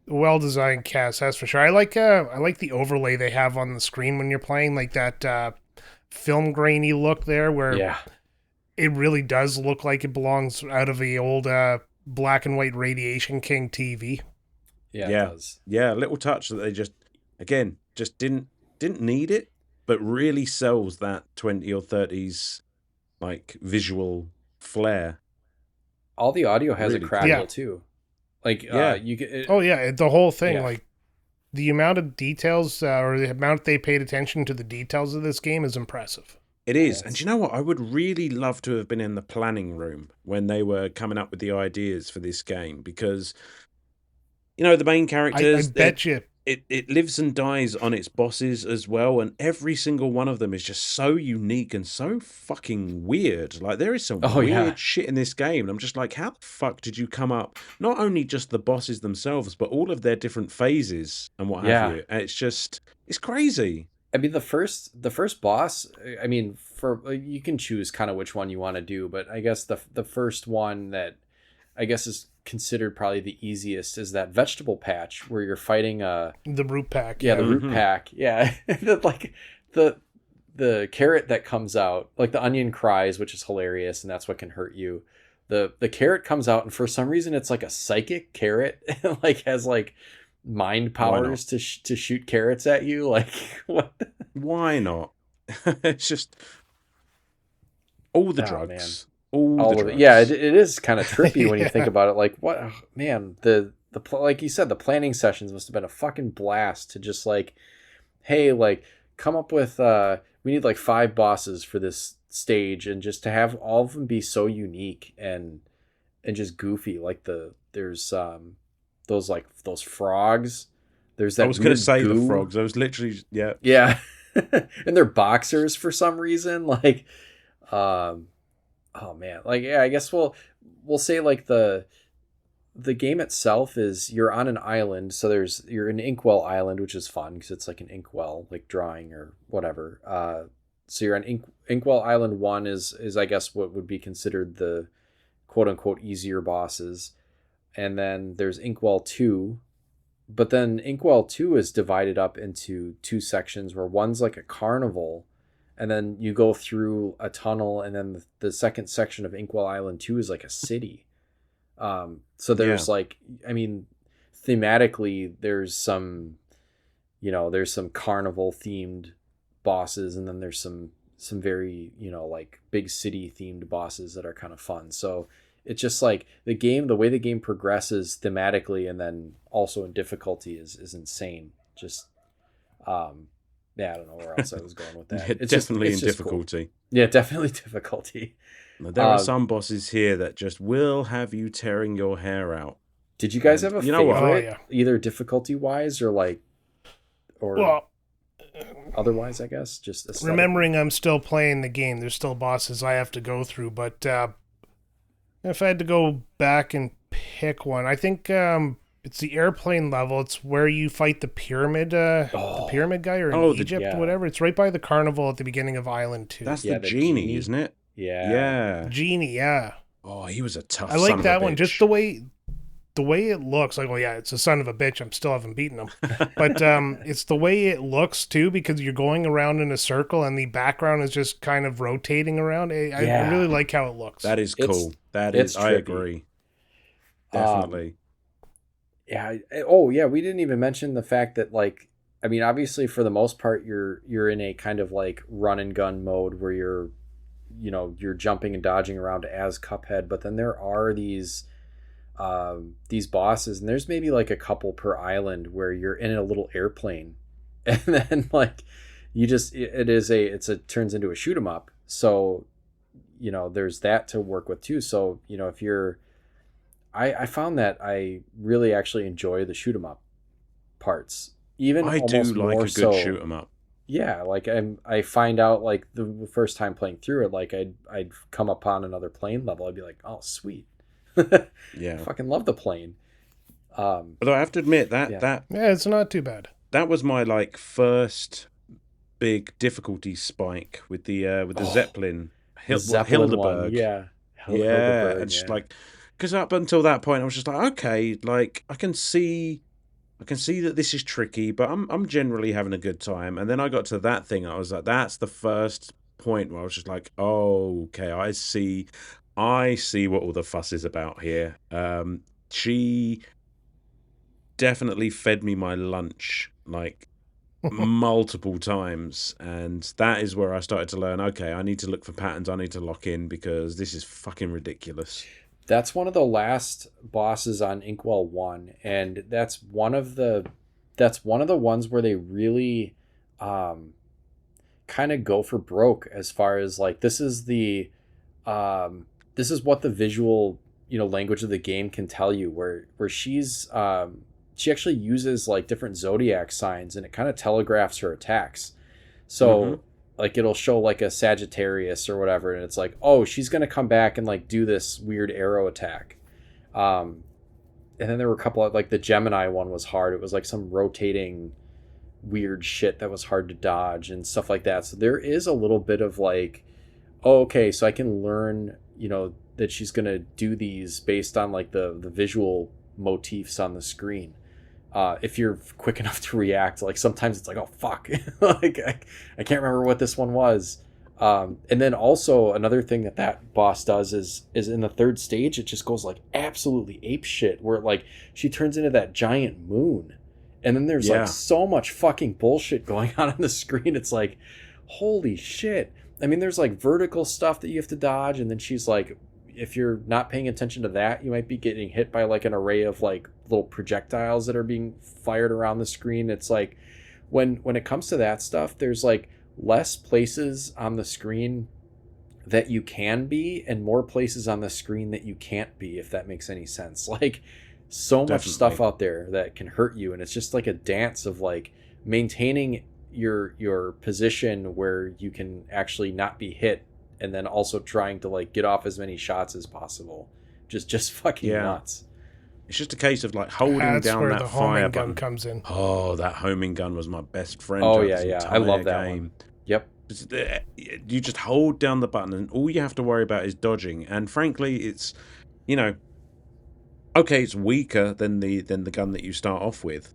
well-designed cast, that's for sure. I like the overlay they have on the screen when you're playing, like that film grainy look there, where it really does look like it belongs out of the old black and white Radiation King TV. Yeah, it does. Yeah, a little touch that they just didn't need it, but really sells that 20 or 30s like visual flair. All the audio has really a crackle too. Like you get the whole thing, like the amount of details or the amount they paid attention to the details of this game is impressive. It is. And do you know what? I would really love to have been in the planning room when they were coming up with the ideas for this game, because, you know, the main characters, I bet you. It lives and dies on its bosses as well, and every single one of them is just so unique and so fucking weird. Like, there is some weird shit in this game, and I'm just like, how the fuck did you come up, not only just the bosses themselves, but all of their different phases and what have you? And it's crazy. I mean, the first boss, I mean, for you can choose kind of which one you want to do, but I guess the first one that I guess is considered probably the easiest is that vegetable patch where you're fighting the root pack. The root pack. Yeah. Like the carrot that comes out, like the onion cries, which is hilarious, and that's what can hurt you. The carrot comes out, and for some reason it's like a psychic carrot, like has like mind powers to shoot carrots at you. Like, what? Why not? It's just all the drugs. Man. All the drugs. Yeah, it is kind of trippy when you think about it. Like, what? Oh, man, the like you said, the planning sessions must have been a fucking blast to just like, hey, like, come up with we need like 5 bosses for this stage, and just to have all of them be so unique and just goofy. Like there's those frogs. There's that. I was going to say goo. the frogs. I was literally yeah, and they're boxers for some reason. Like, oh man, like I guess we'll say like the game itself is you're on an island, so you're in Inkwell Island, which is fun because it's like an inkwell, like drawing or whatever. So you're on Inkwell Island 1 is I guess what would be considered the quote unquote easier bosses. And then there's Inkwell 2, but then Inkwell 2 is divided up into 2 sections where one's like a carnival, and then you go through a tunnel, and then the second section of Inkwell Island 2 is like a city. So there's like, I mean, thematically there's some carnival themed bosses, and then there's some very, like big city themed bosses that are kind of fun. So it's just like the way the game progresses thematically and then also in difficulty is insane. Just, I don't know where else I was going with that. It's definitely in difficulty. Cool. Yeah, definitely difficulty. There are some bosses here that just will have you tearing your hair out. Did you guys have a favorite, either difficulty wise or otherwise? I guess just aesthetic. Remembering I'm still playing the game, there's still bosses I have to go through, but if I had to go back and pick one, I think it's the airplane level. It's where you fight the pyramid guy, or in Egypt, whatever. It's right by the carnival at the beginning of Island 2. That's the genie, isn't it? Yeah. Genie, yeah. Oh, he was a tough. I like that one. Just the way it looks. Like, well, yeah, it's a son of a bitch. I'm still haven't beaten him, but it's the way it looks too, because you're going around in a circle and the background is just kind of rotating around. I really like how it looks. That is cool. I agree. Definitely. We didn't even mention the fact that like I mean, obviously for the most part, you're in a kind of like run and gun mode where you're jumping and dodging around as Cuphead, but then there are these bosses, and there's maybe like a couple per island where you're in a little airplane, and then like you just it turns into a shoot 'em up. So there's that to work with too. So if you're I found that I really actually enjoy the shoot 'em up parts, even I do almost like more a good so. shoot 'em up. Yeah, like I find out like the first time playing through it, like I'd come upon another plane level, I'd be like, oh sweet. I Yeah. fucking love the plane. Although I have to admit that Yeah, it's not too bad. that was my like first big difficulty spike with the Zeppelin, The Zeppelin one, Hildeberg. yeah. Yeah, Hildeberg, and just yeah. like, because up until that point I was just like, okay, like I can see that this is tricky, but I'm generally having a good time. And then I got to that thing, I was like, that's the first point where I was just like, oh, okay, I see what all the fuss is about here. She definitely fed me my lunch like multiple times, and that is where I started to learn, okay, I need to look for patterns, I need to lock in, because this is fucking ridiculous. That's one of the last bosses on Inkwell 1, and that's one of the ones where they really kind of go for broke, as far as like this is what the visual language of the game can tell you, where she actually uses like different zodiac signs, and it kind of telegraphs her attacks. So like it'll show like a Sagittarius or whatever, and it's like, oh, she's gonna come back and like do this weird arrow attack. And then there were a couple of like the Gemini one was hard. It was like some rotating weird shit that was hard to dodge and stuff like that. So there is a little bit of like, oh, okay, so I can learn that she's gonna do these based on like the visual motifs on the screen. If you're quick enough to react, like sometimes it's like, oh fuck, like I can't remember what this one was. And then also another thing that boss does is in the third stage, it just goes like absolutely ape shit, where like she turns into that giant moon, and then there's like so much fucking bullshit going on the screen. It's like, holy shit. I mean, there's like vertical stuff that you have to dodge, and then she's like, if you're not paying attention to that, you might be getting hit by like an array of like little projectiles that are being fired around the screen. It's like when it comes to that stuff, there's like less places on the screen that you can be and more places on the screen that you can't be, if that makes any sense. Like so much stuff out there that can hurt you, and it's just like a dance of like maintaining your position where you can actually not be hit, and then also trying to like get off as many shots as possible. Just fucking nuts. It's just a case of like holding down where that the fire homing button gun comes in. Oh, that homing gun was my best friend. Oh yeah, I love that one. Yep. You just hold down the button, and all you have to worry about is dodging. And frankly, it's okay, it's weaker than the gun that you start off with.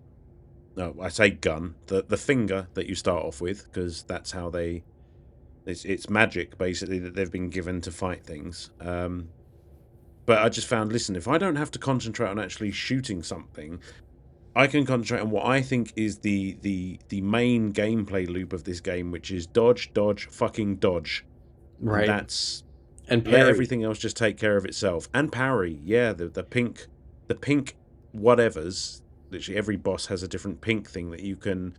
No, I say gun, the finger that you start off with, because that's how it's magic basically that they've been given to fight things. But I just found, listen, if I don't have to concentrate on actually shooting something, I can concentrate on what I think is the main gameplay loop of this game, which is dodge, fucking dodge. Right. And let everything else just take care of itself. And parry, yeah, the pink whatevers. Literally every boss has a different pink thing that you can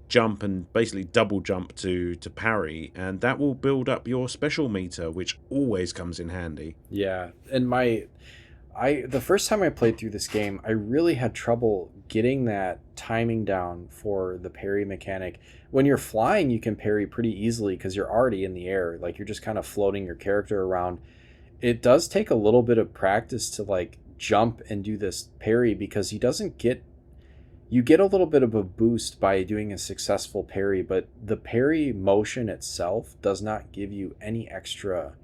jump and basically double jump to parry, and that will build up your special meter, which always comes in handy. Yeah, and the first time I played through this game, I really had trouble getting that timing down for the parry mechanic. When you're flying, you can parry pretty easily because you're already in the air, like you're just kind of floating your character around. It does take a little bit of practice to like jump and do this parry, because you get a little bit of a boost by doing a successful parry, but the parry motion itself does not give you any extra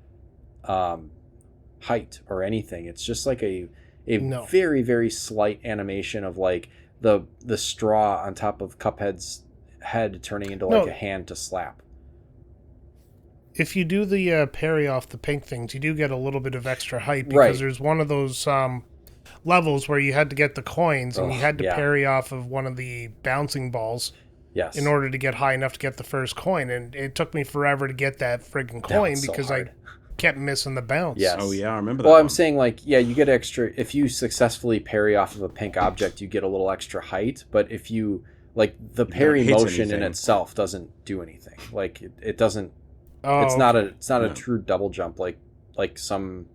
height or anything. It's just like a very, very slight animation of like the straw on top of Cuphead's head turning into like a hand to slap. If you do the parry off the pink things, you do get a little bit of extra height, because there's one of those levels where you had to get the coins, and you had to parry off of one of the bouncing balls. Yes. in order to get high enough to get the first coin, and it took me forever to get that friggin' That coin was so because hard. I kept missing the bounce. Yes. Oh yeah, I remember that. Well, one. I'm saying like, yeah, you get extra if you successfully parry off of a pink object, you get a little extra height. But if you like the parry hit motion in anything. itself doesn't do anything. Like it doesn't. Oh, It's not okay. a No. true double jump like some.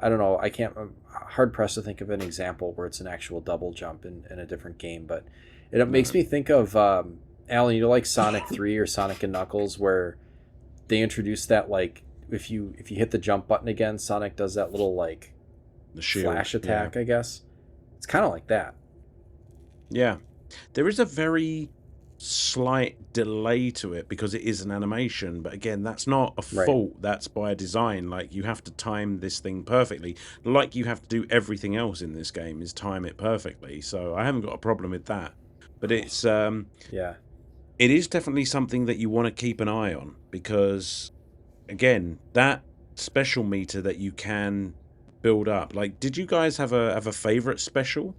I don't know. I can't. I'm hard pressed to think of an example where it's an actual double jump in a different game. But it makes me think of Alan. You know, like Sonic 3 or Sonic and Knuckles, where they introduced that like if you hit the jump button again, Sonic does that little like The shield. flash attack. I guess it's kind of like that. Yeah. There is a very slight delay to it because it is an animation, but again, that's not a Right. fault. That's by design. Like, you have to time this thing perfectly. Like you have to do everything else in this game is time it perfectly. So I haven't got a problem with that. But it's Yeah. it is definitely something that you want to keep an eye on because, again, that special meter that you can build up. Like, did you guys have a favorite special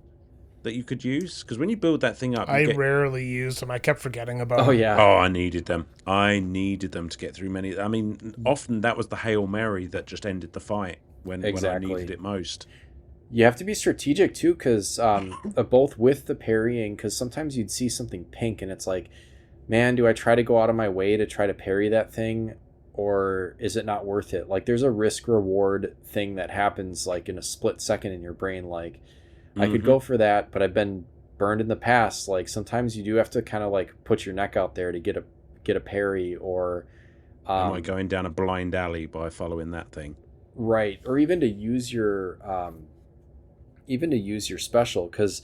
that you could use? Because when you build that thing up, you I get... rarely used them. I kept forgetting about Oh them. yeah. Oh, I needed them. I needed them to get through many. I mean, often that was the Hail Mary that just ended the fight when I Exactly. needed it most. You have to be strategic too, because both with the parrying, because sometimes you'd see something pink and it's like, man, do I try to go out of my way to try to parry that thing, or is it not worth it? Like, there's a risk reward thing that happens like in a split second in your brain. Like, I could go for that, but I've been burned in the past. Like, sometimes you do have to kind of like put your neck out there to get a parry, or Am I going down a blind alley by following that thing? right, or even to use your special, because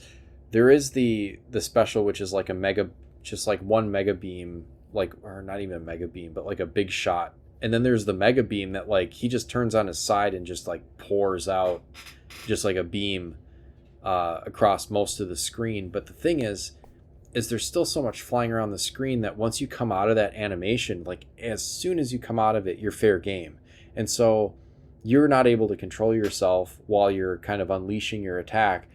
there is the special which is like a mega, just like one mega beam, like, or not even a mega beam, but like a big shot. And then there's the mega beam that like he just turns on his side and just like pours out just like a beam across most of the screen. But the thing is there's still so much flying around the screen that once you come out of that animation, like as soon as you come out of it, you're fair game. And so you're not able to control yourself while you're kind of unleashing your attack.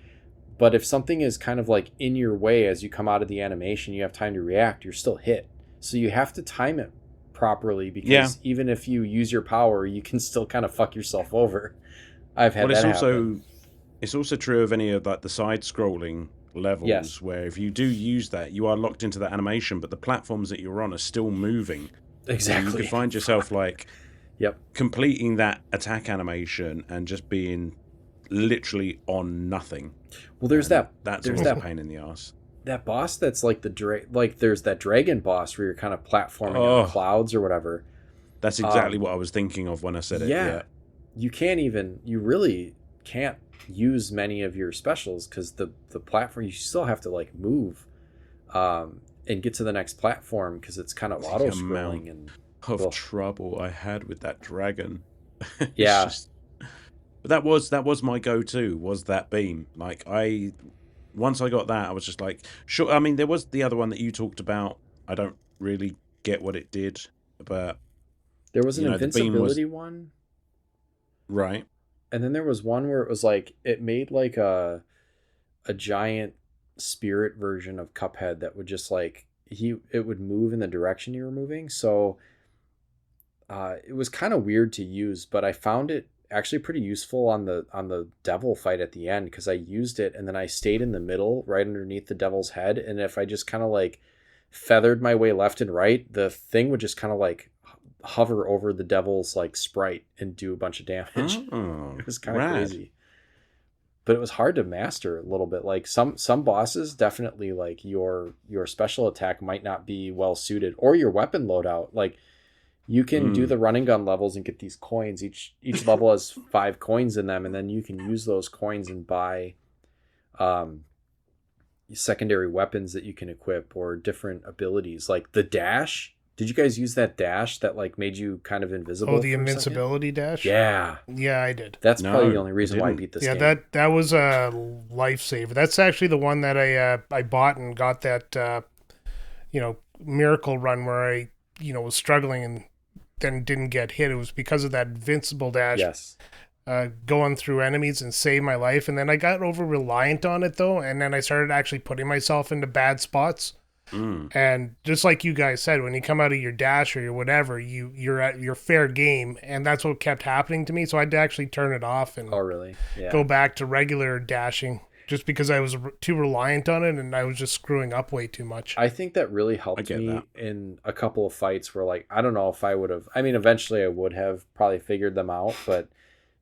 But if something is kind of like in your way as you come out of the animation, you have time to react, you're still hit. So you have to time it properly, because even if you use your power, you can still kind of fuck yourself over. I've had that happen. It's also true of any of like the side scrolling levels, Yes. where if you do use that, you are locked into that animation, but the platforms that you're on are still moving. Exactly. You could find yourself like Yep. completing that attack animation and just being literally on nothing. Well, there's And that. That's There's always a that. pain in the ass. That boss that's like like there's that dragon boss where you're kind of platforming on clouds or whatever. That's exactly what I was thinking of when I said it. Yeah. You really can't use many of your specials, because the platform, you still have to like move and get to the next platform, because it's kind of auto scrolling and of trouble I had with that dragon. It's Yeah. but that was my go-to, was that beam. Like, once I got that, I was just like, sure. I mean, there was the other one that you talked about. I don't really get what it did, but there was an the beam invincibility one, right. and then there was one where it was like it made like a giant spirit version of Cuphead that would just like it would move in the direction you were moving. So it was kind of weird to use, but I found it actually pretty useful on the devil fight at the end, because I used it and then I stayed in the middle right underneath the devil's head, and if I just kind of like feathered my way left and right, the thing would just kind of like hover over the devil's like sprite and do a bunch of damage. Oh, It was kind of rad. crazy, but it was hard to master a little bit. Like some bosses, definitely like your special attack might not be well suited, or your weapon loadout. Like, you can do the running gun levels and get these coins. Each level has 5 coins in them, and then you can use those coins and buy secondary weapons that you can equip, or different abilities. Like the dash. Did you guys use that dash that like made you kind of invisible? Oh, the for a second? invincibility dash? Yeah. Yeah, I did. That's No, probably the only I reason why I didn't. beat this Yeah, game. that was a lifesaver. That's actually the one that I bought and got that miracle run where I was struggling and then didn't get hit. It was because of that invincible dash. Yes. Going through enemies and save my life. And then I got over reliant on it though, and then I started actually putting myself into bad spots. And just like you guys said, when you come out of your dash or your whatever, you're at your fair game, and that's what kept happening to me. So I had to actually turn it off and Oh, really? Yeah. go back to regular dashing, just because I was too reliant on it, and I was just screwing up way too much. I think that really helped get me that. in a couple of fights where, like, I don't know if I would have. I mean, eventually I would have probably figured them out, but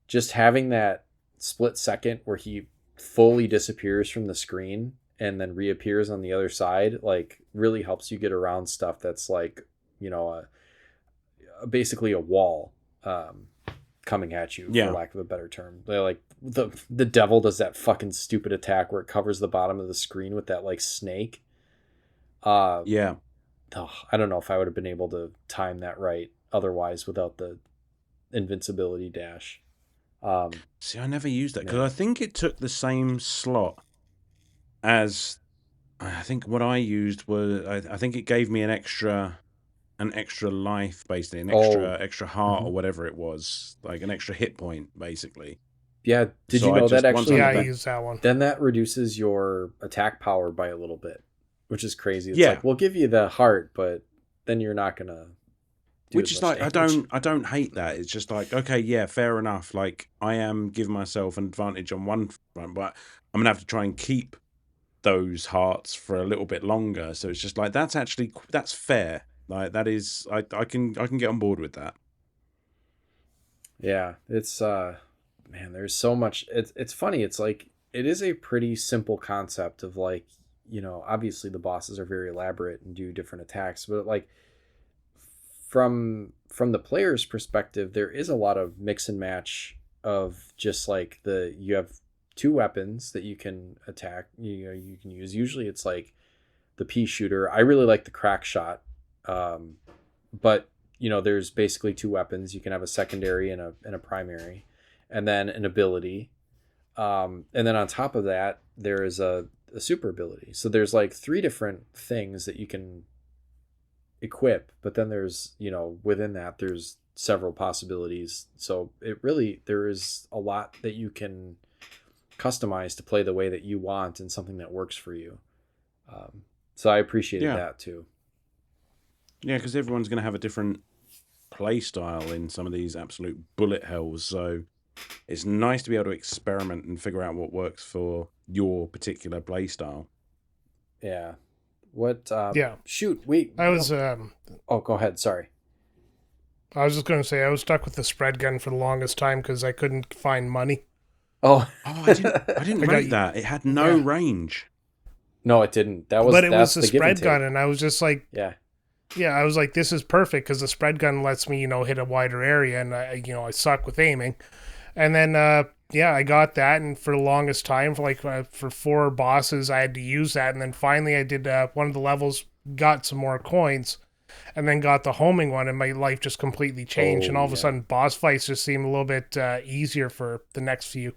just having that split second where he fully disappears from the screen and then reappears on the other side, like, really helps you get around stuff that's like, basically a wall coming at you, Yeah. for lack of a better term. They're like the devil does that fucking stupid attack where it covers the bottom of the screen with that like snake. Yeah. I don't know if I would have been able to time that right otherwise without the invincibility dash. See, I never used that because I think it took the same slot as I think what I used was I think it gave me an extra life, basically, an extra heart or whatever it was, like an extra hit point, basically. Yeah, did So you I know just- that once actually? Yeah, I back- used that one. Then that reduces your attack power by a little bit, which is crazy. It's Yeah. like, we'll give you the heart, but then you're not gonna do Which as is much like damage. I don't hate that. It's just like, okay, yeah, fair enough. Like I am giving myself an advantage on one front, but I'm gonna have to try and keep those hearts for a little bit longer. So it's just like that's fair. Like that is I can get on board with that. Yeah, it's man, there's so much. It's funny. It's like it is a pretty simple concept of like, obviously the bosses are very elaborate and do different attacks, but like from the player's perspective, there is a lot of mix and match of just like you have two weapons that you can attack. You can use. Usually it's like the pea shooter. I really like the crack shot, but there's basically two weapons. You can have a secondary and a primary, and then an ability, and then on top of that there is a super ability. So there's like three different things that you can equip, but then there's within that there's several possibilities. So there is a lot that you can customize to play the way that you want and something that works for you. So I appreciated that too. Yeah, because everyone's going to have a different play style in some of these absolute bullet hells. So it's nice to be able to experiment and figure out what works for your particular play style. Yeah. What? Yeah. Shoot. Wait. I was Oh, go ahead. Sorry. I was just going to say I was stuck with the spread gun for the longest time because I couldn't find money. Oh. Oh, I didn't rate that. It had no range. No, it didn't. That was. But it was that's the give and spread gun, take. and I was just like, Yeah. yeah, I was like, this is perfect because the spread gun lets me, hit a wider area, and I suck with aiming. And then, I got that, and for the longest time, for 4 bosses, I had to use that, and then finally, I did one of the levels, got some more coins, and then got the homing one, and my life just completely changed. And all of a sudden, boss fights just seemed a little bit easier for the next few.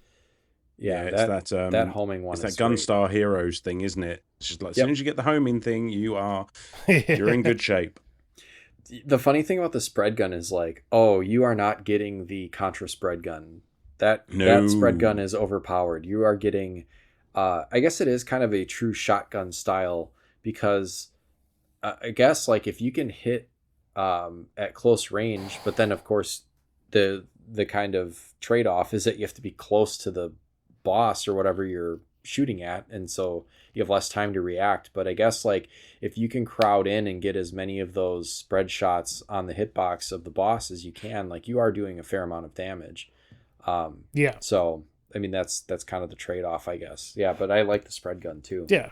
Yeah, it's that homing one. It's is that great. Gunstar Heroes thing, isn't it? It's just like as soon as you get the homing thing, you're in good shape. The funny thing about the spread gun is like, oh, you are not getting the Contra spread gun. That spread gun is overpowered. You are getting, I guess it is kind of a true shotgun style because I guess like if you can hit at close range, but then of course the kind of trade-off is that you have to be close to the boss or whatever you're shooting at, and so you have less time to react. But I guess like if you can crowd in and get as many of those spread shots on the hitbox of the boss as you can, like you are doing a fair amount of damage. Yeah. So I mean that's kind of the trade-off, I guess. Yeah, but I like the spread gun too. Yeah.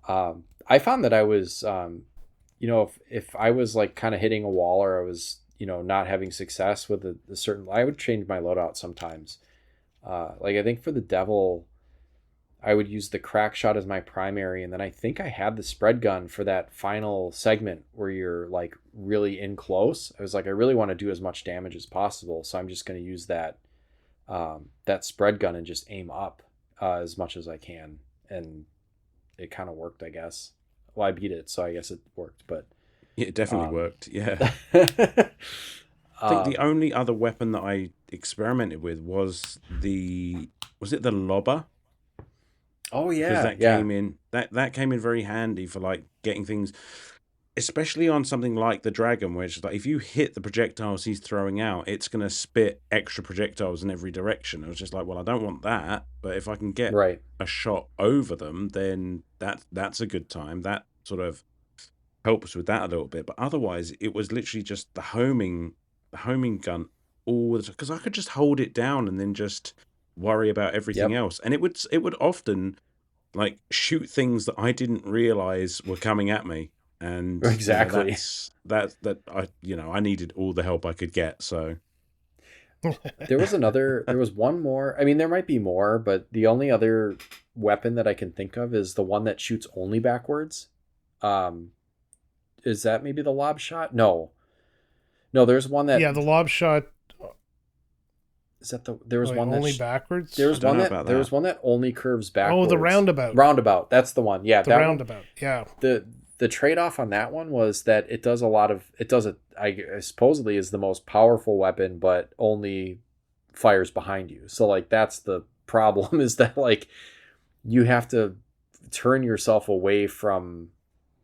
I found that I was if I was like kind of hitting a wall or I was not having success with a certain, I would change my loadout sometimes. Like I think for the devil, I would use the crack shot as my primary, and then I think I had the spread gun for that final segment where you're like really in close. I was like, I really want to do as much damage as possible, so I'm just going to use that spread gun and just aim up as much as I can, and it kind of worked, I guess. Well, I beat it, so I guess it worked, but It definitely worked. Yeah. I think the only other weapon that I experimented with was it the lobber? Oh because yeah, that yeah, came in that came in very handy for like getting things, especially on something like the dragon, which like if you hit the projectiles he's throwing out, it's gonna spit extra projectiles in every direction. I was just like, well, I don't want that, but if I can get right. a shot over them, then that's a good time. That sort of helps with that a little bit. But otherwise, it was literally just the homing gun all the time, because I could just hold it down and then just worry about everything Yep, else, and it would often like shoot things that I didn't realize were coming at me. And exactly. I needed all the help I could get. So There was one more. I mean, there might be more, but the only other weapon that I can think of is the one that shoots only backwards. Um, is that maybe the lob shot? No, no. There's one that Yeah, the lob shot. is that the. There was Wait, one that only backwards. I don't know about there was that. one that only curves Oh, backwards. the roundabout. Roundabout. That's the one. Yeah, The that one. roundabout. Yeah. The trade off on that one was that it does a lot of it does it. I supposedly is the most powerful weapon, but only fires behind you. So like that's the problem is that like you have to turn yourself away from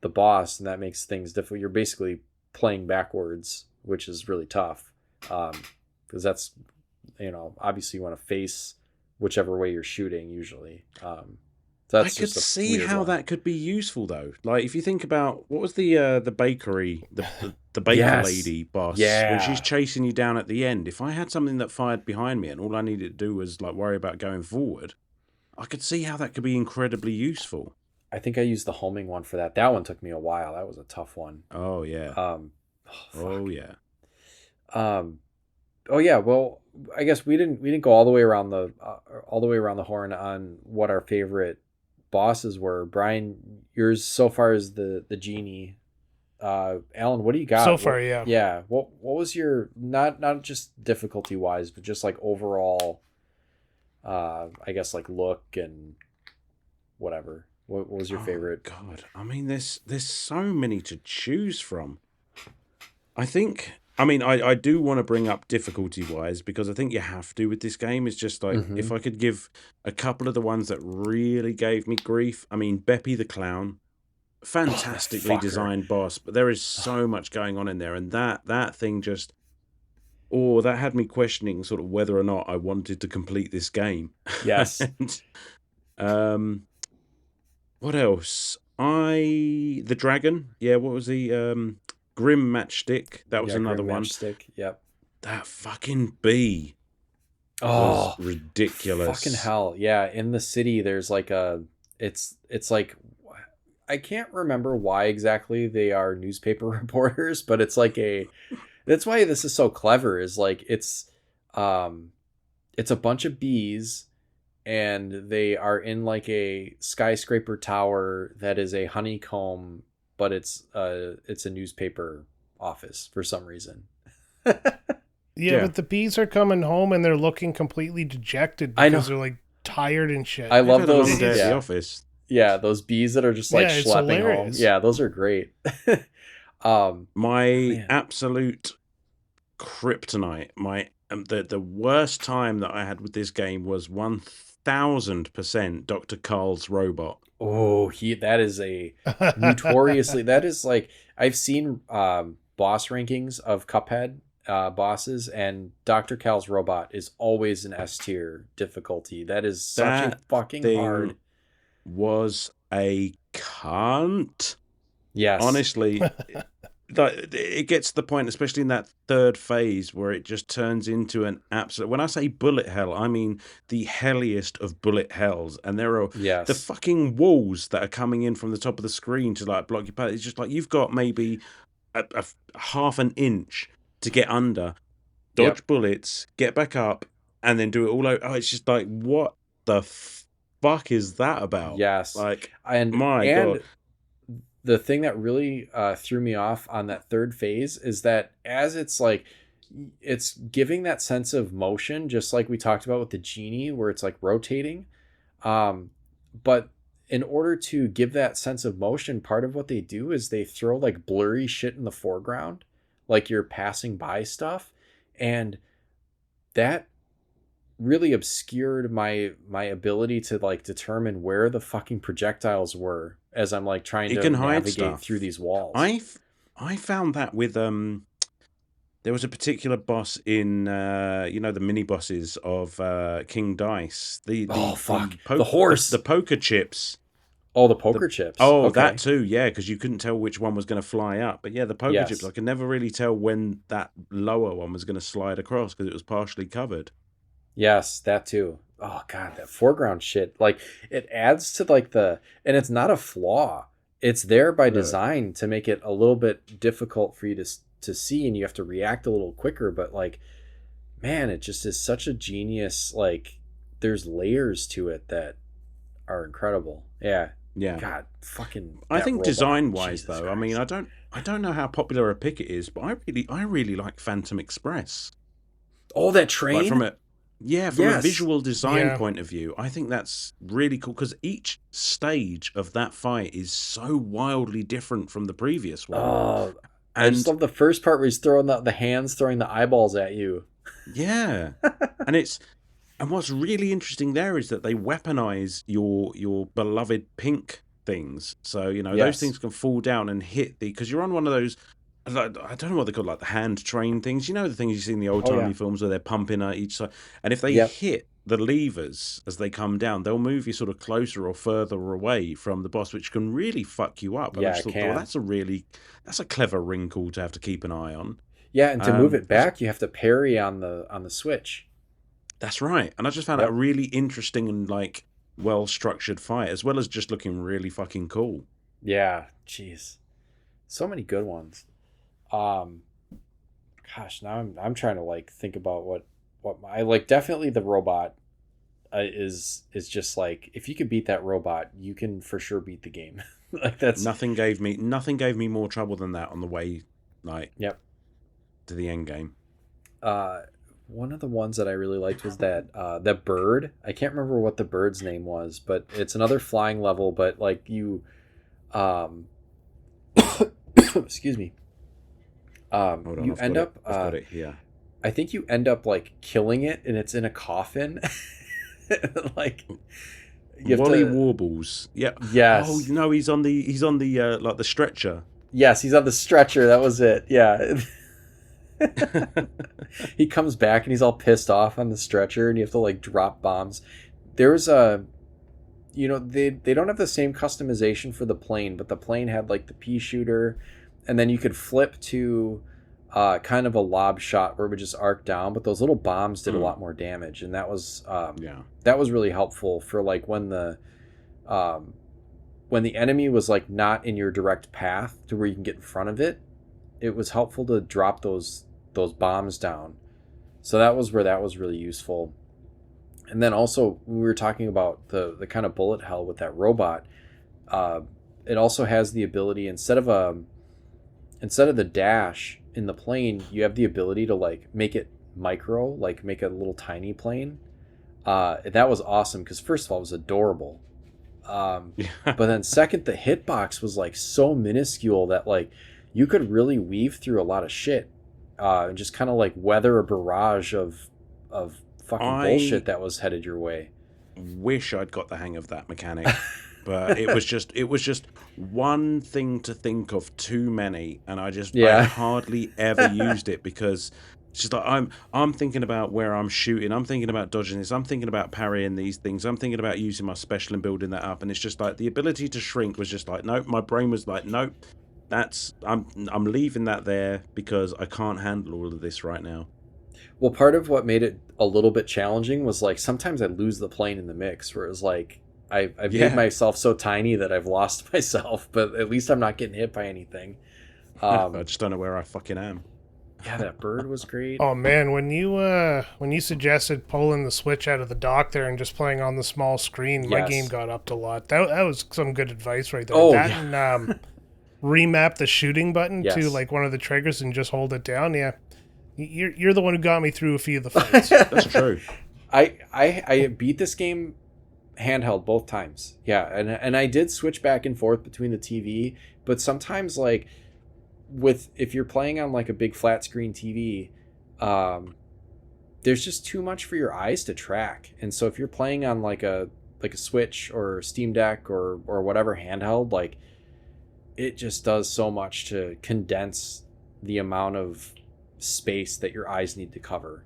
the boss, and that makes things difficult. You're basically playing backwards, which is really tough, because that's obviously you want to face whichever way you're shooting usually. So I that's could just a see weird how one. that could be useful though. Like if you think about what was the bakery, the baker Yes. lady boss when she's Yeah. chasing you down at the end. If I had something that fired behind me and all I needed to do was like worry about going forward, I could see how that could be incredibly useful. I think I used the homing one for that. That one took me a while. That was a tough one. Oh yeah. Oh, Oh fuck. yeah. Um, oh yeah. Well, I guess we didn't go all the way around the horn on what our favorite bosses were. Brian, yours so far is the genie. Alan, what do you So got? far, yeah. Yeah. What was your not just difficulty wise, but just like overall, I guess like look and whatever. What was your Oh favorite? God. I mean, there's so many to choose from. I do want to bring up difficulty wise because I think you have to with this game. It's just like Mm-hmm. if I could give a couple of the ones that really gave me grief. I mean, Beppy the Clown, Oh, that fantastically fucker. designed boss, but there is so much going on in there, and that thing just that had me questioning sort of whether or not I wanted to complete this game. Yes. And what else? The dragon. Yeah, what was the Grim Matchstick? That was Yeah, another Grim one. Matchstick. Yep. That fucking bee was Oh, fucking ridiculous. hell. Yeah, in the city there's like it's like I can't remember why exactly they are newspaper reporters, but it's like that's why this is so clever is like um it's a bunch of bees and they are in like a skyscraper tower that is a honeycomb, but it's a newspaper office for some reason. Yeah, Yeah, but the bees are coming home and they're looking completely dejected I know. because they're like tired and shit. I they've love had a long those. day at the Yeah. office. Yeah, those bees that are just like Yeah, it's schlepping home. hilarious. Yeah, those are great. My Man. absolute kryptonite, the worst time that I had with this game was 1000% Dr. Carl's robot. Oh, that is a notoriously that is like I've seen boss rankings of Cuphead bosses, and Dr. Cal's robot is always an S tier difficulty. That is such a That fucking hard. thing was a cunt. Yes. Honestly, it gets to the point, especially in that third phase, where it just turns into an absolute. When I say bullet hell, I mean the helliest of bullet hells. And there are the Yes. fucking walls that are coming in from the top of the screen to like block your path. It's just like you've got maybe a half an inch to get under, dodge Yep. bullets, get back up, and then do it all over. Oh, it's just like, what the fuck is that about? Yes. Like, And my God. and the thing that really threw me off on that third phase is that as it's like it's giving that sense of motion, just like we talked about with the genie where it's like rotating, but in order to give that sense of motion, part of what they do is they throw like blurry shit in the foreground, like you're passing by stuff, and that really obscured my ability to like determine where the fucking projectiles were as I'm like trying It to can hide navigate stuff. through these walls. I found that with there was a particular boss in the mini bosses of King Dice. Oh fuck. The horse. The poker chips. Oh, the poker chips. Oh, Okay. that too, yeah, because you couldn't tell which one was going to fly up. But yeah, the poker Yes. chips, I could never really tell when that lower one was going to slide across because it was partially covered. Yes, that too. Oh god, that foreground shit. Like it adds to like and it's not a flaw. It's there by design to make it a little bit difficult for you to see, and you have to react a little quicker, but like man, it just is such a genius, like there's layers to it that are incredible. Yeah. Yeah. God, fucking. I think design-wise, Jesus though, Christ. I mean, I don't know how popular a pick it is, but I really like Phantom Express. Oh, that train. Like from a Yes. visual design point of view, I think that's really cool because each stage of that fight is so wildly different from the previous one. Oh, I just love the first part where he's throwing the hands, throwing the eyeballs at you. Yeah, and what's really interesting there is that they weaponize your beloved pink things. So, those things can fall down and hit because you're on one of those, like, I don't know what they're called, like the hand train things. You know, the things you see in the old-timey films where they're pumping at each side. And if they hit the levers as they come down, they'll move you sort of closer or further away from the boss, which can really fuck you up. And Yeah, I just thought, well, that's a clever wrinkle to have to keep an eye on. Yeah, and to move it back, you have to parry on the switch. That's right. And I just found it a really interesting and like well-structured fight, as well as just looking really fucking cool. Yeah, jeez. So many good ones. Gosh, now I'm trying to like think about what I like. Definitely the robot is just like, if you could beat that robot, you can for sure beat the game. Like that's nothing gave me more trouble than that on the way to the end game. One of the ones that I really liked was that bird. I can't remember what the bird's name was, but it's another flying level, but like you excuse me. Hold on, you end up I've got it here. I think you end up like killing it and it's in a coffin. Like Wally Warbles. Yeah. Yes. Oh no, he's on the like the stretcher. Yes, he's on the stretcher. That was it. Yeah. He comes back and he's all pissed off on the stretcher and you have to like drop bombs. There's they don't have the same customization for the plane, but the plane had like the pea shooter, and then you could flip to kind of a lob shot where it would just arc down, but those little bombs did a lot more damage, and that was really helpful for like when the enemy was like not in your direct path to where you can get in front of it. It was helpful to drop those bombs down. So that was where that was really useful. And then also when we were talking about the kind of bullet hell with that robot, it also has the ability, instead of the dash in the plane, you have the ability to like make it micro, like make a little tiny plane. That was awesome because first of all, it was adorable. But then second, the hitbox was like so minuscule that like you could really weave through a lot of shit and just kind of like weather a barrage of fucking bullshit that was headed your way. Wish I'd got the hang of that mechanic. But it was just one thing to think of too many, and I hardly ever used it because it's just like I'm thinking about where I'm shooting, I'm thinking about dodging this, I'm thinking about parrying these things, I'm thinking about using my special and building that up, and it's just like the ability to shrink was just like nope. My brain was like nope. I'm leaving that there because I can't handle all of this right now. Well, part of what made it a little bit challenging was like sometimes I'd lose the plane in the mix, where it was like I've made myself so tiny that I've lost myself, but at least I'm not getting hit by anything. I just don't know where I fucking am. Yeah, that bird was great. Oh man, when you suggested pulling the switch out of the dock there and just playing on the small screen, my game got upped a lot. That was some good advice right there. And remap the shooting button to like one of the triggers and just hold it down. Yeah, you're the one who got me through a few of the fights. That's true. I beat this game handheld both times. Yeah, and I did switch back and forth between the TV, but sometimes like if you're playing on like a big flat screen TV, there's just too much for your eyes to track. And so if you're playing on like a Switch or Steam Deck or whatever handheld, like it just does so much to condense the amount of space that your eyes need to cover.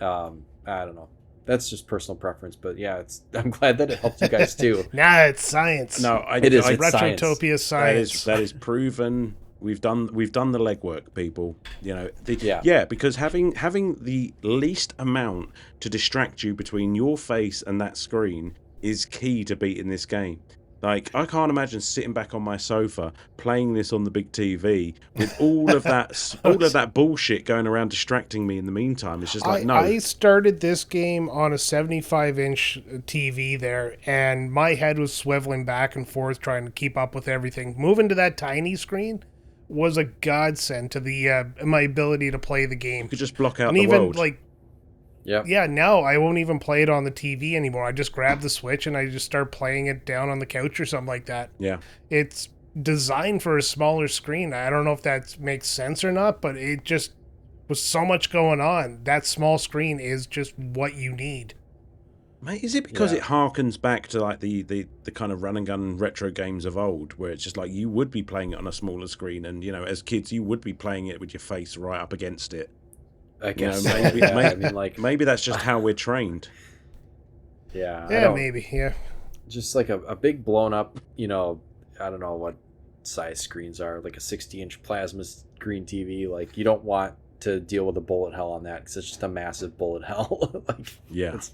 I don't know. That's just personal preference, but yeah, I'm glad that it helped you guys too. Nah, it's science. No, It is. It's Retrotopia science. that is proven. We've done the legwork, people. You know, Yeah. because having the least amount to distract you between your face and that screen is key to beating this game. Like, I can't imagine sitting back on my sofa playing this on the big TV with all of that bullshit going around distracting me in the meantime. It's just like, no. I started this game on a 75-inch TV there, and my head was swiveling back and forth trying to keep up with everything. Moving to that tiny screen was a godsend to the my ability to play the game. You could just block out And the even world. like, Yep. yeah, now I won't even play it on the TV anymore. I just grab the Switch and I just start playing it down on the couch or something like that. Yeah. It's designed for a smaller screen. I don't know if that makes sense or not, but it just was so much going on. That small screen is just what you need. Mate, is it because Yeah. it harkens back to like the kind of run and gun retro games of old, where it's just like you would be playing it on a smaller screen, and you know, as kids, you would be playing it with your face right up against it. I guess. You know, maybe, Yeah, maybe, I mean, like, maybe that's just how we're trained. yeah. I Yeah, don't- maybe. Yeah. Just like a big blown up, I don't know what size screens are, like a 60-inch plasma screen TV. Like, you don't want to deal with a bullet hell on that because it's just a massive bullet hell. Like, Yeah. it's,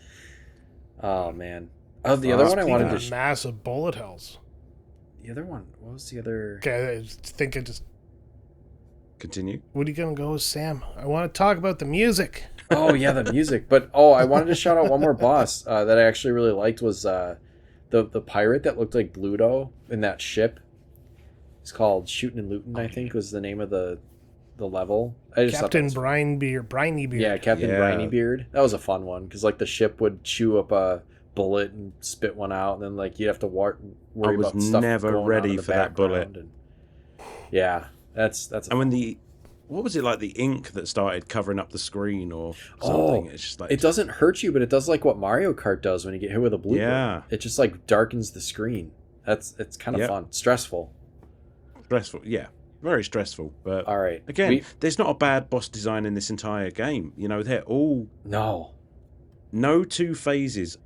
oh man. Oh, the other one I wanted to. Massive bullet hells. The other one. What was the other? Okay, I think I just. Continue. What are you gonna go with, Sam? I want to talk about the music. Oh yeah, the music. But I wanted to shout out one more boss that I actually really liked was the pirate that looked like Bluto in that ship. It's called Shootin' and Lootin', I think was the name of the level. I just thought that Captain was- Briny Beard. Yeah, Captain Yeah. Briny Beard. That was a fun one because like the ship would chew up a bullet and spit one out, and then like you'd have to worry I was about stuff never going on ready in the for that bullet. background. And, yeah, that's. And when what was it like, the ink that started covering up the screen or something? It's just like, it doesn't hurt you, but it does like what Mario Kart does when you get hit with a blue. Yeah. It just like darkens the screen. It's kind of Yep. fun, stressful. stressful. Yeah, very stressful. But All right, again, there's not a bad boss design in this entire game. You know, they're all no two phases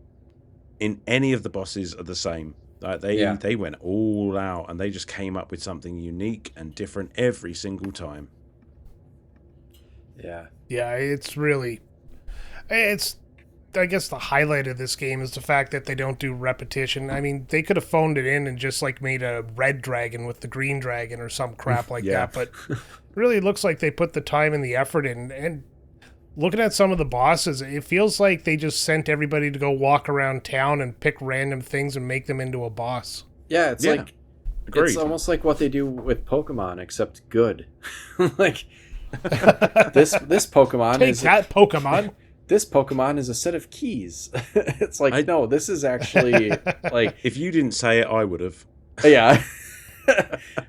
in any of the bosses are the same. Like they went all out and they just came up with something unique and different every single time. Yeah. Yeah, I guess the highlight of this game is the fact that they don't do repetition. I mean, they could have phoned it in and just like made a red dragon with the green dragon or some crap like Yeah. that, but really it looks like they put the time and the effort in. And looking at some of the bosses, it feels like they just sent everybody to go walk around town and pick random things and make them into a boss. Yeah, it's Yeah. like Agreed. it's almost like what they do with Pokemon, except good. Like this Pokemon Take is that, Pokemon! this Pokemon is a set of keys. It's like no, this is actually like If you didn't say it, I would have. yeah.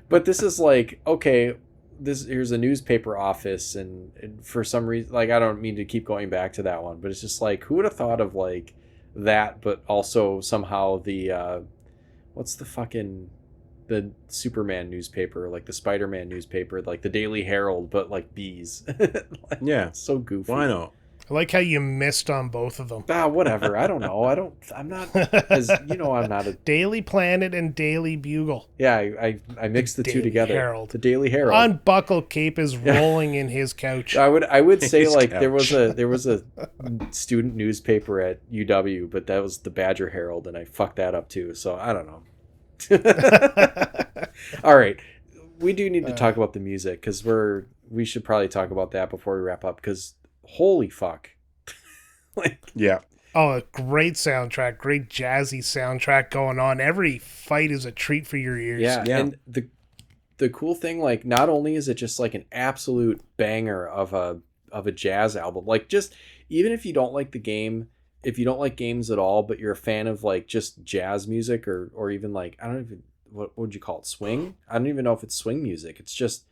But this is like okay, here's a newspaper office and for some reason like I don't mean to keep going back to that one, but it's just like who would have thought of like that, but also somehow the what's the Superman newspaper, like the Spider-Man newspaper, like the Daily Herald, but like bees. Like, Yeah. it's so goofy. Why not? I like how you missed on both of them. Whatever. I don't know. I'm not as I'm not a Daily Planet and Daily Bugle. yeah. I mixed the two Daily together. Herald. The Daily Herald. Unbuckle Cape is rolling in his couch. I would say His like couch. there was a student newspaper at UW, but that was the Badger Herald, and I fucked that up too. So I don't know. All right, we do need to talk about the music because we should probably talk about that before we wrap up because holy fuck, like Yeah. Oh, a great soundtrack, great jazzy soundtrack going on. Every fight is a treat for your ears. yeah, Yeah. and the cool thing like not only is it just like an absolute banger of a jazz album, like just even if you don't like the game. If you don't like games at all, but you're a fan of like just jazz music or even like, I don't even, what would you call it? Swing? I don't even know if it's swing music. It's just,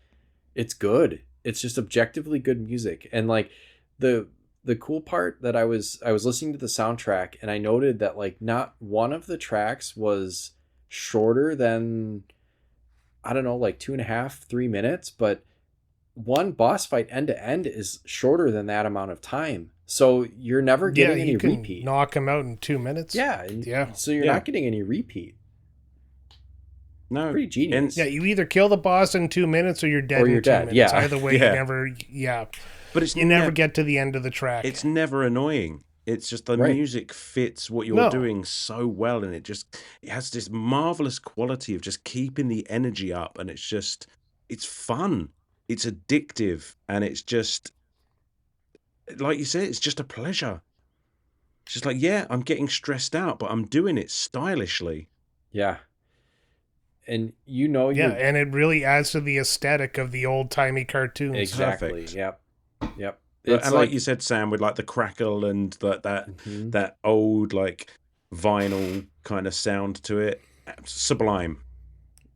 it's good. It's just objectively good music. And like the the cool part that I was listening to the soundtrack, and I noted that like not one of the tracks was shorter than, I don't know, like 2.5, 3 minutes, but one boss fight end to end is shorter than that amount of time. So you're never Yeah, getting any you can repeat. knock him out in 2 minutes. Yeah. Yeah. So you're Yeah. not getting any repeat. No, Pretty genius. Yeah, you either kill the boss in 2 minutes or you're dead Or you're in 2 dead, minutes. yeah. Either way, Yeah. you never. Yeah, but it's you never nev- get to the end of the track. It's never annoying. It's just the Right. music fits what you're No. doing so well, and it has this marvelous quality of just keeping the energy up, and it's fun, it's addictive, and it's just like you said, it's just a pleasure. It's just like, yeah, I'm getting stressed out, but I'm doing it stylishly. Yeah. And you know Yeah, you're and it really adds to the aesthetic of the old timey cartoons. exactly. Perfect. Yep. And like you said, Sam, with like the crackle and that Mhm. that old like vinyl kind of sound to it, sublime.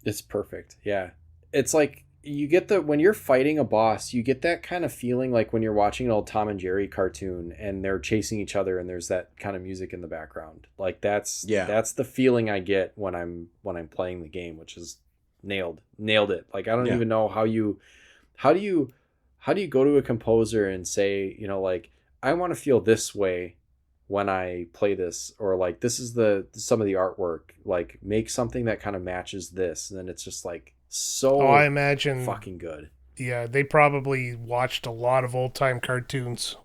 It's perfect. Yeah. It's like you get when you're fighting a boss, you get that kind of feeling like when you're watching an old Tom and Jerry cartoon and they're chasing each other and there's that kind of music in the background. Like that's the feeling I get when I'm playing the game, which is nailed it. Like I don't Yeah. even know how do you go to a composer and say, like I want to feel this way when I play this, or like this is some of the artwork, like make something that kind of matches this, and then it's just like so I imagine. fucking good. Yeah, they probably watched a lot of old time cartoons,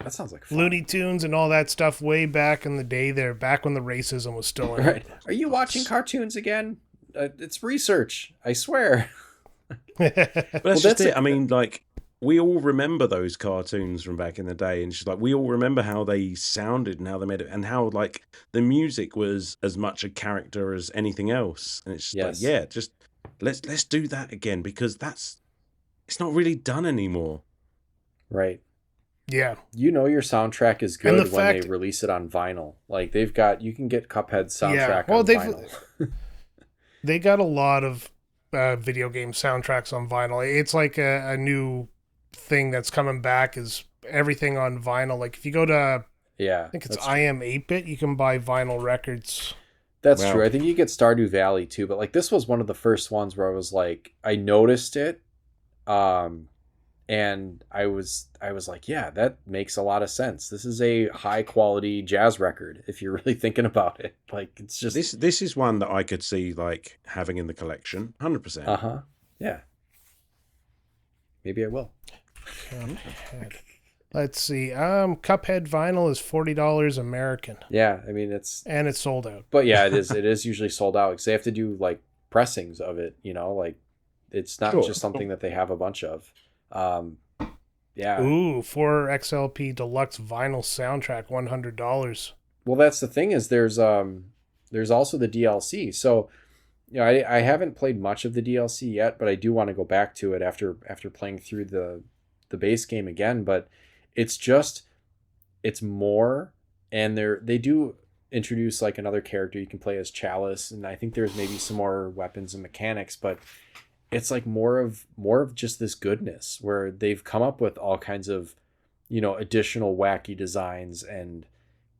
That sounds like fun. Looney Tunes, and all that stuff way back in the day. There, back when the racism was still in. Right? Are you watching cartoons again? It's research, I swear. But that's Well, just that's it. I mean, like we all remember those cartoons from back in the day, and it's just like we all remember how they sounded and how they made it, and how like the music was as much a character as anything else. And it's just Yes. like, yeah, just let's do that again, because it's not really done anymore. Right. Yeah, Your soundtrack is And good the when fact- they release it on vinyl. Like you can get Cuphead's soundtrack Yeah, well, on they've- vinyl. they got a lot of video game soundtracks on vinyl. It's like a new thing that's coming back. Is everything on vinyl? Like if you go to, Yeah. I think it's that's true. I Am 8-Bit, you can buy vinyl records. That's Wow. true. I think you get Stardew Valley too, but like this was one of the first ones where I was like, I noticed it, and I was like, yeah, that makes a lot of sense. This is a high quality jazz record if you're really thinking about it. Like it's just This is one that I could see like having in the collection, 100%. yeah. Maybe I will. Cuphead. Let's see. Cuphead vinyl is $40 American, Yeah, I mean it's, and it's sold out. but yeah, it is. It is usually sold out because they have to do like pressings of it. Like it's not Sure. just something that they have a bunch of. Yeah. Ooh, 4XLP deluxe vinyl soundtrack, $100. Well, that's the thing is there's also the DLC. So, I haven't played much of the DLC yet, but I do want to go back to it after playing through the base game again. But it's more, and they do introduce like another character you can play as Chalice, and I think there's maybe some more weapons and mechanics, but it's like more of just this goodness where they've come up with all kinds of additional wacky designs and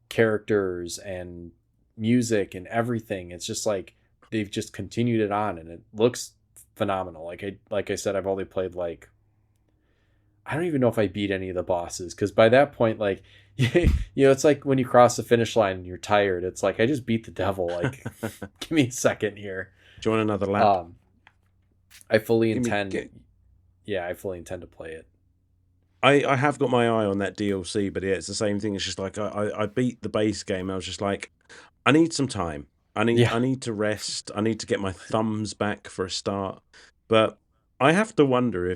characters and music and everything. It's just like they've just continued it on, and it looks phenomenal. Like I said, I've only played like, I don't even know if I beat any of the bosses, because by that point, like it's like when you cross the finish line and you're tired, it's like I just beat the devil. Like give me a second here. Do you want another lap? I fully Give me- intend get- I fully intend to play it. I have got my eye on that DLC, but yeah, it's the same thing. It's just like I beat the base game. I was just like, I need some time. I need to rest. I need to get my thumbs back for a start. But I have to wonder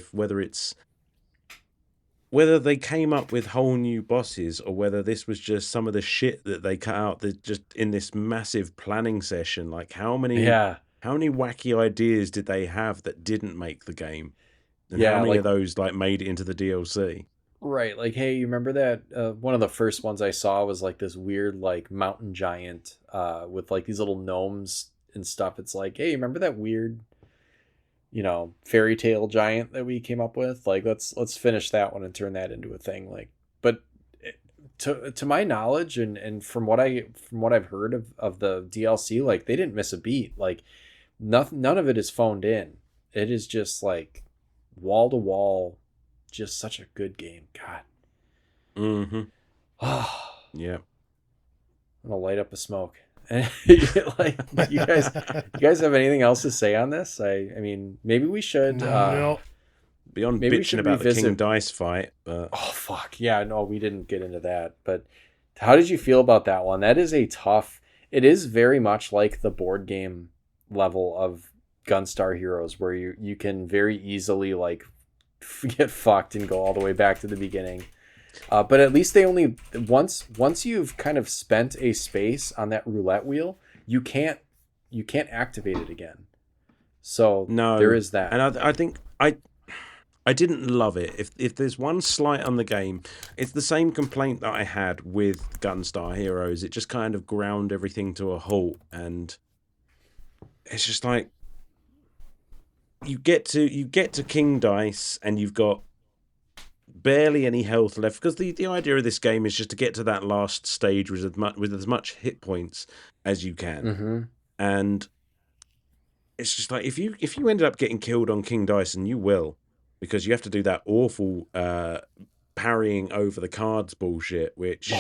whether they came up with whole new bosses, or whether this was just some of the shit that they cut out that just in this massive planning session. Like how many wacky ideas did they have that didn't make the game? And how many of those like made it into the DLC? Right, like, hey, you remember that one of the first ones I saw was like this weird like mountain giant with like these little gnomes and stuff. It's like, hey, remember that weird fairy tale giant that we came up with? Like let's finish that one and turn that into a thing. Like, but to my knowledge and from what I've heard of the DLC, like they didn't miss a beat. Like none of it is phoned in. It is just like wall to wall, just such a good game. God. Mm-hmm. Oh, Yeah. I'm gonna light up a smoke. Like you guys have anything else to say on this? I mean, maybe we should. No. Beyond maybe we bitching should about the King revisit. Dice fight, but Oh fuck yeah! No, we didn't get into that. But how did you feel about that one? That is a tough. It is very much like the board game level of Gunstar Heroes, where you can very easily like get fucked and go all the way back to the beginning. But at least they only once you've kind of spent a space on that roulette wheel, you can't activate it again. So no, there is that. And I think I didn't love it. If there's one slight on the game, it's the same complaint that I had with Gunstar Heroes. It just kind of ground everything to a halt, and it's just like you get to King Dice and you've got barely any health left, because the idea of this game is just to get to that last stage with as much hit points as you can. Mm-hmm. And it's just like if you ended up getting killed on King Dice, and you will, because you have to do that awful parrying over the cards bullshit, which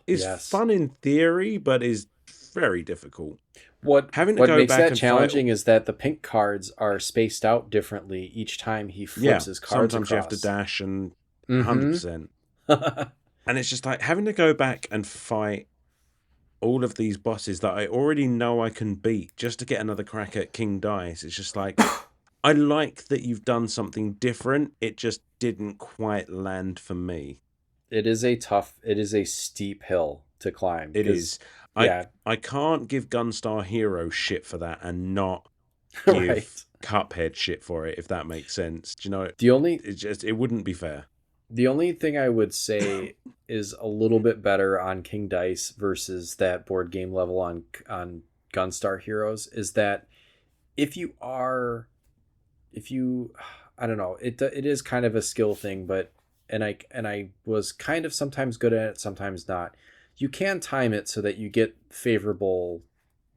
is fun in theory, but is very difficult. What Having to what go makes back that and challenging is that the pink cards are spaced out differently each time he flips his cards sometimes across. you have to dash and Mhm. 100%. And it's just like having to go back and fight all of these bosses that I already know I can beat just to get another crack at King Dice. It's just like, I like that you've done something different. It just didn't quite land for me. It is a steep hill to climb. It is. Yeah. I can't give Gunstar Hero shit for that and not give Right. Cuphead shit for it, if that makes sense. Do you know, it wouldn't be fair. The only thing I would say is a little bit better on King Dice versus that board game level on Gunstar Heroes is that if you I don't know, it is kind of a skill thing, but and I was kind of sometimes good at it, sometimes not. You can time it so that you get favorable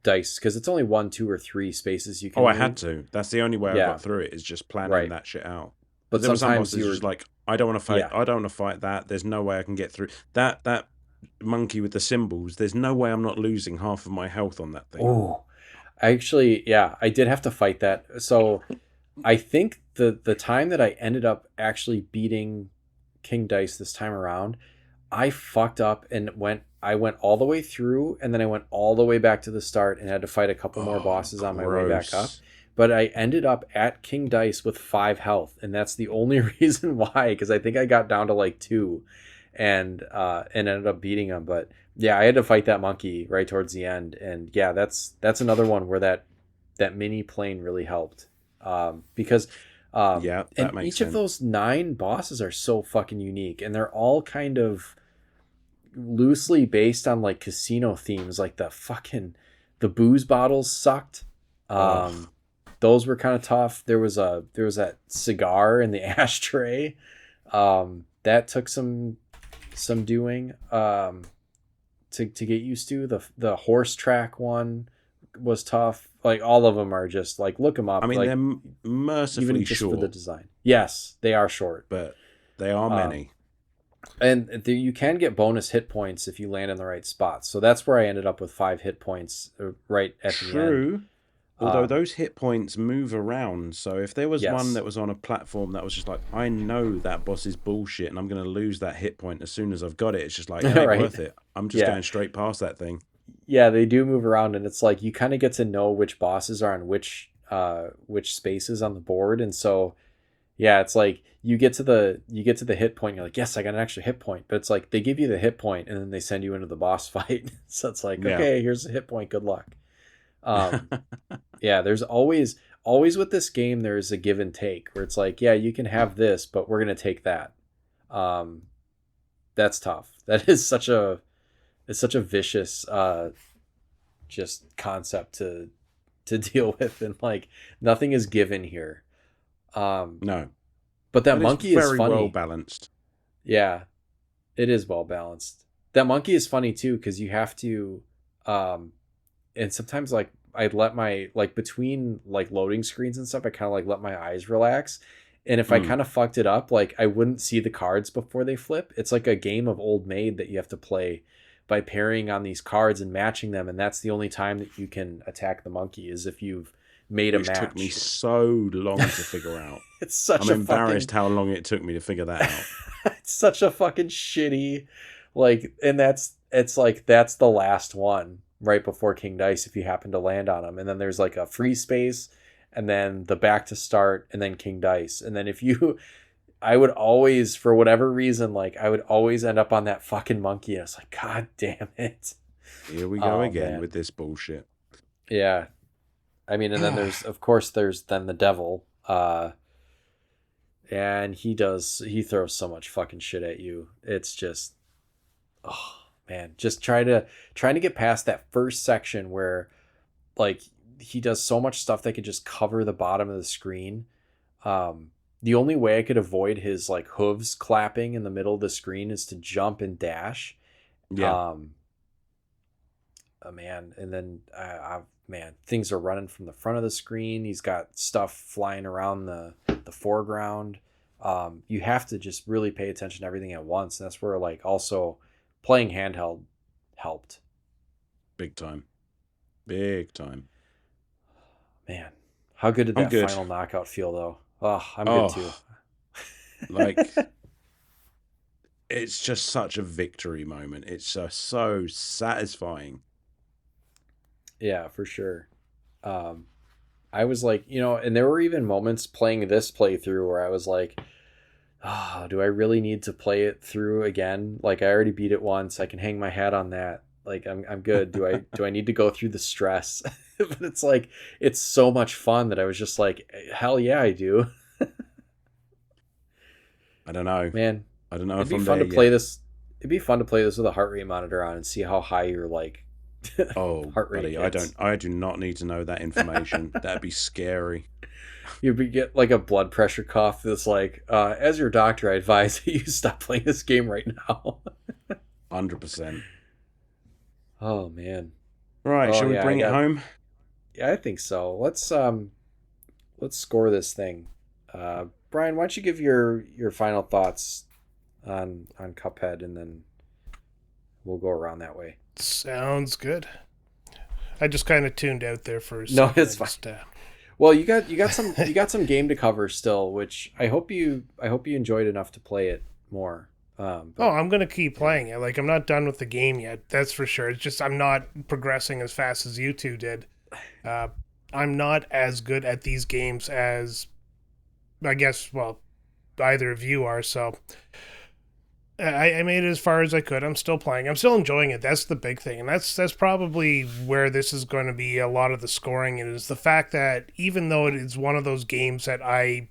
dice, because it's only 1, 2, or 3 spaces you can. I had to. That's the only way I got through it, is just planning that shit out. But there were some sometimes bosses just like, I don't want to fight. I don't want to fight that. There's no way I can get through that monkey with the symbols. There's no way I'm not losing half of my health on that thing. Oh, actually, I did have to fight that. So I think the time that I ended up actually beating King Dice this time around, I fucked up and I went all the way through, and then I went all the way back to the start and had to fight a couple more bosses on my way back up. But I ended up at King Dice with 5 health, and that's the only reason why, because I think I got down to like 2 and ended up beating him. But yeah, I had to fight that monkey right towards the end, and yeah, that's another one where that mini plane really helped, because that and makes each sense. of those 9 bosses are so fucking unique, and they're all kind of loosely based on like casino themes. Like the booze bottles sucked. Those were kind of tough. There was that cigar in the ashtray. That took some doing to get used to. The horse track one was tough. Like all of them are just like, look them up. I mean, like, they're mercifully even just short for the design. Yes, they are short, but they are many. And you can get bonus hit points if you land in the right spots. So that's where I ended up with 5 hit points right at the end. True. Although those hit points move around, so if there was one that was on a platform that was just like, I know that boss is bullshit and I'm going to lose that hit point as soon as I've got it, it's just like, it ain't worth it. I'm just going straight past that thing. Yeah, they do move around, and it's like you kind of get to know which bosses are on which spaces on the board, and so yeah, it's like you get to the hit point, you're like, yes, I got an extra hit point, but it's like they give you the hit point and then they send you into the boss fight. So it's like, okay, here's a hit point, good luck. Yeah, there's always with this game, there's a give and take where it's like, yeah, you can have this, but we're gonna take that. That's tough. That is such a vicious just concept to deal with, and like nothing is given here. No, but that monkey is very funny. well balanced. Yeah, it is well balanced. that monkey is funny too, because you have to, and sometimes like I'd let my like between like loading screens and stuff, I kind of like let my eyes relax. And if I kind of fucked it up, like I wouldn't see the cards before they flip. It's like a game of Old Maid that you have to play by pairing on these cards and matching them, and that's the only time that you can attack the monkey is if you've made a match. Which took me so long to figure out. It's such I'm embarrassed how long it took me to figure that out. It's such a fucking shitty, like, and it's like that's the last one right before King Dice if you happen to land on them, and then there's like a free space, and then the back to start, and then King Dice, and then if you, I would always, for whatever reason, like I would always end up on that fucking monkey, and it's like, God damn it! Here we go again with this bullshit. Yeah, I mean, and then there's then the devil, and he throws so much fucking shit at you. It's just, oh man, just trying to get past that first section where, like, he does so much stuff that could just cover the bottom of the screen. The only way I could avoid his like hooves clapping in the middle of the screen is to jump and dash. Yeah. Man, and then things are running from the front of the screen. He's got stuff flying around the foreground. You have to just really pay attention to everything at once. And that's where like also playing handheld helped. Big time. Man, how good did that final knockout feel though? Oh, I'm good too. Like, it's just such a victory moment. It's so satisfying. Yeah, for sure. I was like, and there were even moments playing this playthrough where I was like, do I really need to play it through again? Like, I already beat it once. I can hang my hat on that. Like, I'm good. Do I need to go through the stress? But it's like, it's so much fun that I was just like, hell yeah, I do. I don't know, man. I don't know if I'm fun to play this. It'd be fun to play this with a heart rate monitor on and see how high your like heart rate buddy, I do not need to know that information. That'd be scary. You'd get like a blood pressure cuff that's like, as your doctor, I advise that you stop playing this game right now. 100%. Oh man. Right, shall we bring it home? Yeah, I think so. Let's score this thing. Brian, why don't you give your final thoughts on Cuphead, and then we'll go around that way. Sounds good. I just kind of tuned out there for a second. No, it's fine. Well, you got some game to cover still, which I hope you enjoyed enough to play it more. I'm gonna keep playing it. Like, I'm not done with the game yet. That's for sure. It's just I'm not progressing as fast as you two did. I'm not as good at these games as I guess, well, either of you are. So I made it as far as I could. I'm still playing. I'm still enjoying it. That's the big thing. And that's probably where this is going to be a lot of the scoring. It is the fact that even though it is one of those games that I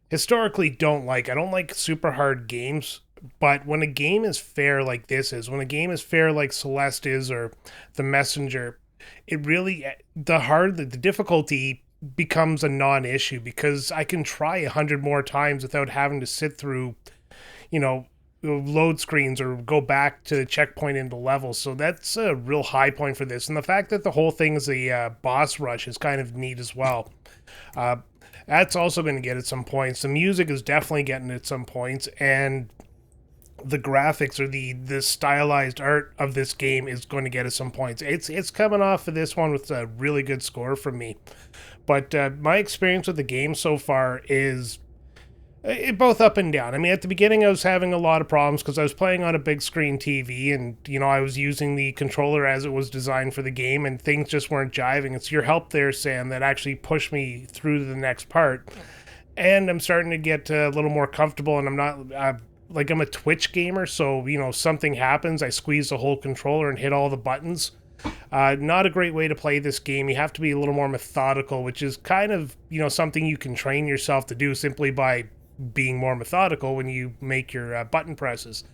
historically don't like, I don't like super hard games. But when a game is fair like this is, when a game is fair like Celeste is or The Messenger, it really, the difficulty becomes a non-issue because I can try 100 more times without having to sit through, load screens or go back to the checkpoint into levels. So that's a real high point for this. And the fact that the whole thing is a boss rush is kind of neat as well. That's also going to get at some points. The music is definitely getting at some points, and the graphics or the stylized art of this game is going to get at some points. It's coming off of this one with a really good score from me. But my experience with the game so far is both up and down. I mean, at the beginning I was having a lot of problems because I was playing on a big screen TV and, I was using the controller as it was designed for the game and things just weren't jiving. It's your help there, Sam, that actually pushed me through to the next part. And I'm starting to get a little more comfortable, and I'm not... I'm a Twitch gamer, so, something happens, I squeeze the whole controller and hit all the buttons. Not a great way to play this game. You have to be a little more methodical, which is kind of, something you can train yourself to do simply by being more methodical when you make your button presses.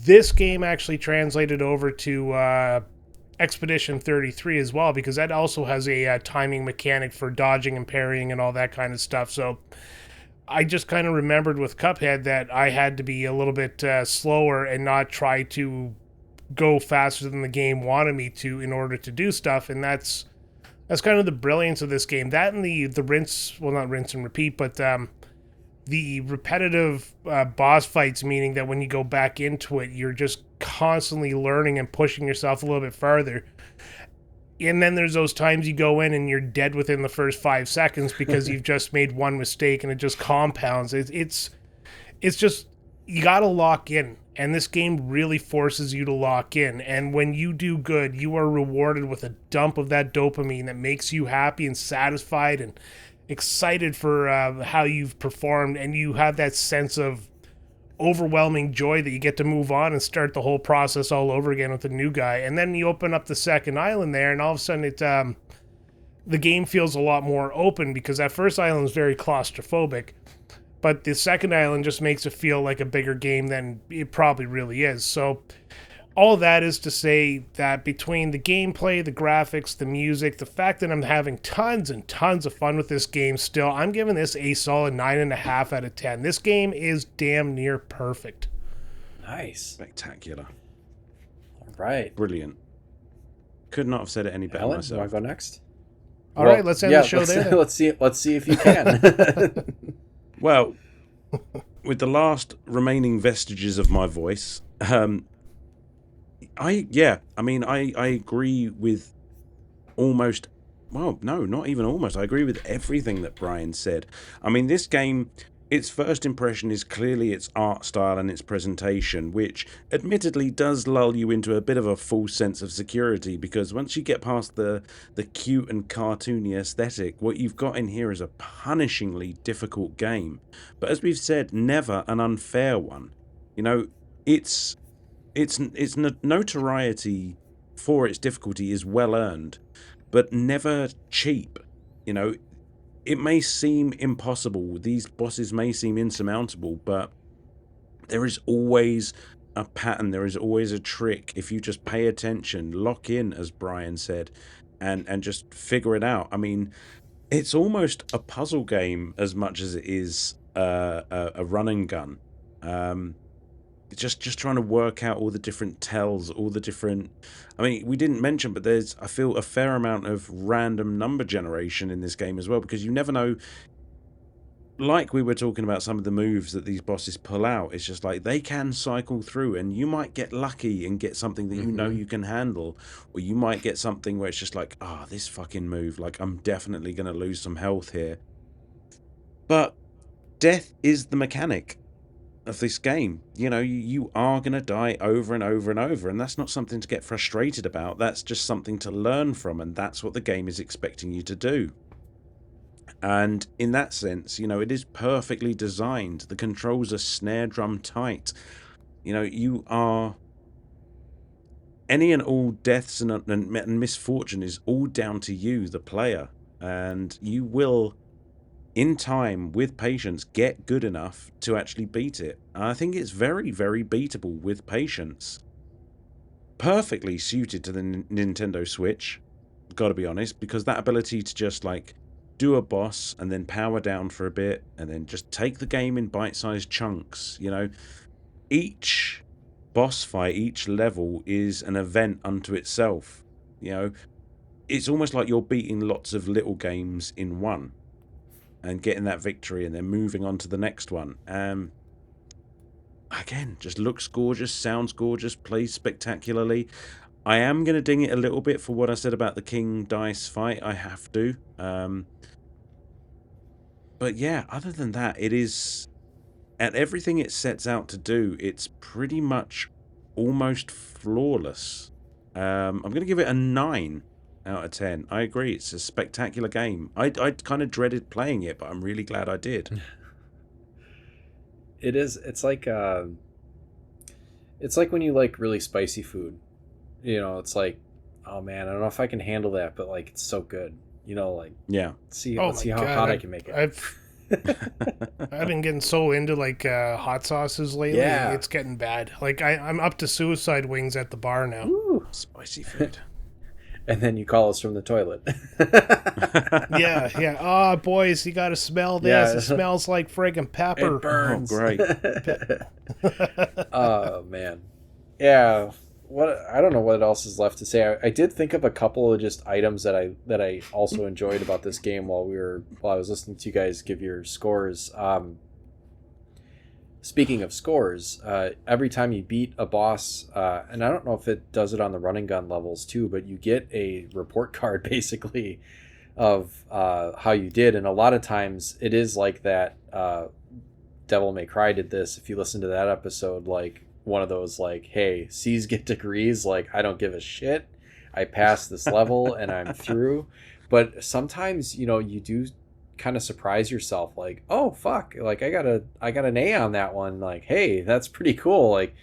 This game actually translated over to Expedition 33 as well, because that also has a timing mechanic for dodging and parrying and all that kind of stuff. So I just kind of remembered with Cuphead that I had to be a little bit slower and not try to go faster than the game wanted me to in order to do stuff, and that's kind of the brilliance of this game. That and the rinse, well, not rinse and repeat, but the repetitive boss fights, meaning that when you go back into it, you're just constantly learning and pushing yourself a little bit farther. And then there's those times you go in and you're dead within the first 5 seconds because you've just made one mistake, and it just compounds. It's just, you gotta lock in, and this game really forces you to lock in. And when you do good, you are rewarded with a dump of that dopamine that makes you happy and satisfied and excited for how you've performed, and you have that sense of overwhelming joy that you get to move on and start the whole process all over again with a new guy. And then you open up the second island there, and all of a sudden the game feels a lot more open, because that first island is very claustrophobic, but the second island just makes it feel like a bigger game than it probably really is. So all of that is to say that between the gameplay, the graphics, the music, the fact that I'm having tons and tons of fun with this game still, I'm giving this a solid 9.5 out of 10. This game is damn near perfect. Nice. Spectacular. All right. Brilliant. Could not have said it any better Alan, myself. do I go next? All right, let's end the show there. Then. Let's see if you can. Well, with the last remaining vestiges of my voice, I agree with almost, well, no, not even almost. I agree with everything that Brian said. I mean, this game, its first impression is clearly its art style and its presentation, which admittedly does lull you into a bit of a false sense of security, because once you get past the cute and cartoony aesthetic, what you've got in here is a punishingly difficult game. But as we've said, never an unfair one. You know, its notoriety for its difficulty is well earned, but never cheap. You know, it may seem impossible, these bosses may seem insurmountable, but there is always a pattern, there is always a trick. If you just pay attention, lock in, as Brian said, and just figure it out. I mean, it's almost a puzzle game as much as it is a run and gun. Just trying to work out all the different tells, all the different... I mean, we didn't mention, but there's, I feel, a fair amount of random number generation in this game as well, because you never know... Like we were talking about some of the moves that these bosses pull out, it's just like they can cycle through, and you might get lucky and get something that you know you can handle, or you might get something where it's just like, this fucking move, like, I'm definitely going to lose some health here. But death is the mechanic of this game. You know, you are going to die over and over and over, and that's not something to get frustrated about. That's just something to learn from, and that's what the game is expecting you to do. And in that sense, you know, it is perfectly designed. The controls are snare drum tight. You know, you are... Any and all deaths and misfortune is all down to you, the player. And you will, in time, with patience, get good enough to actually beat it. And I think it's very, very beatable with patience. Perfectly suited to the Nintendo Switch, gotta be honest, because that ability to just, like, do a boss and then power down for a bit and then just take the game in bite-sized chunks. You know, each boss fight, each level is an event unto itself. You know, it's almost like you're beating lots of little games in one and getting that victory and then moving on to the next one. Again, just looks gorgeous, sounds gorgeous, plays spectacularly. I am going to ding it a little bit for what I said about the King Dice fight. I have to. But yeah, other than that, it is... At everything it sets out to do, it's pretty much almost flawless. I'm going to give it a 9 out of 10. I agree, it's a spectacular game. I kind of dreaded playing it, but I'm really glad I did. It is. It's like when you like really spicy food. You know, it's like, oh man, I don't know if I can handle that, but like it's so good. You know, like, yeah. Let's see how hot I can make it. I've been getting so into like hot sauces lately. Yeah. It's getting bad. Like I'm up to suicide wings at the bar now. Ooh. Spicy food. And then you call us from the toilet. Yeah. Oh, boys, you got to smell this. Yeah. It smells like friggin' pepper. It burns. Oh, great. Oh, man. Yeah. what I don't know what else is left to say. I did think of a couple of just items that I also enjoyed about this game while I was listening to you guys give your scores. Speaking of scores, every time you beat a boss, and I don't know if it does it on the run and gun levels too, but you get a report card basically of how you did, and a lot of times it is like that. Devil May Cry did this. If you listen to that episode, like one of those like, hey, C's get degrees, like I don't give a shit, I passed this level and I'm through. But sometimes, you do kind of surprise yourself, like, oh fuck, like I got an A on that one, like, hey, that's pretty cool. Like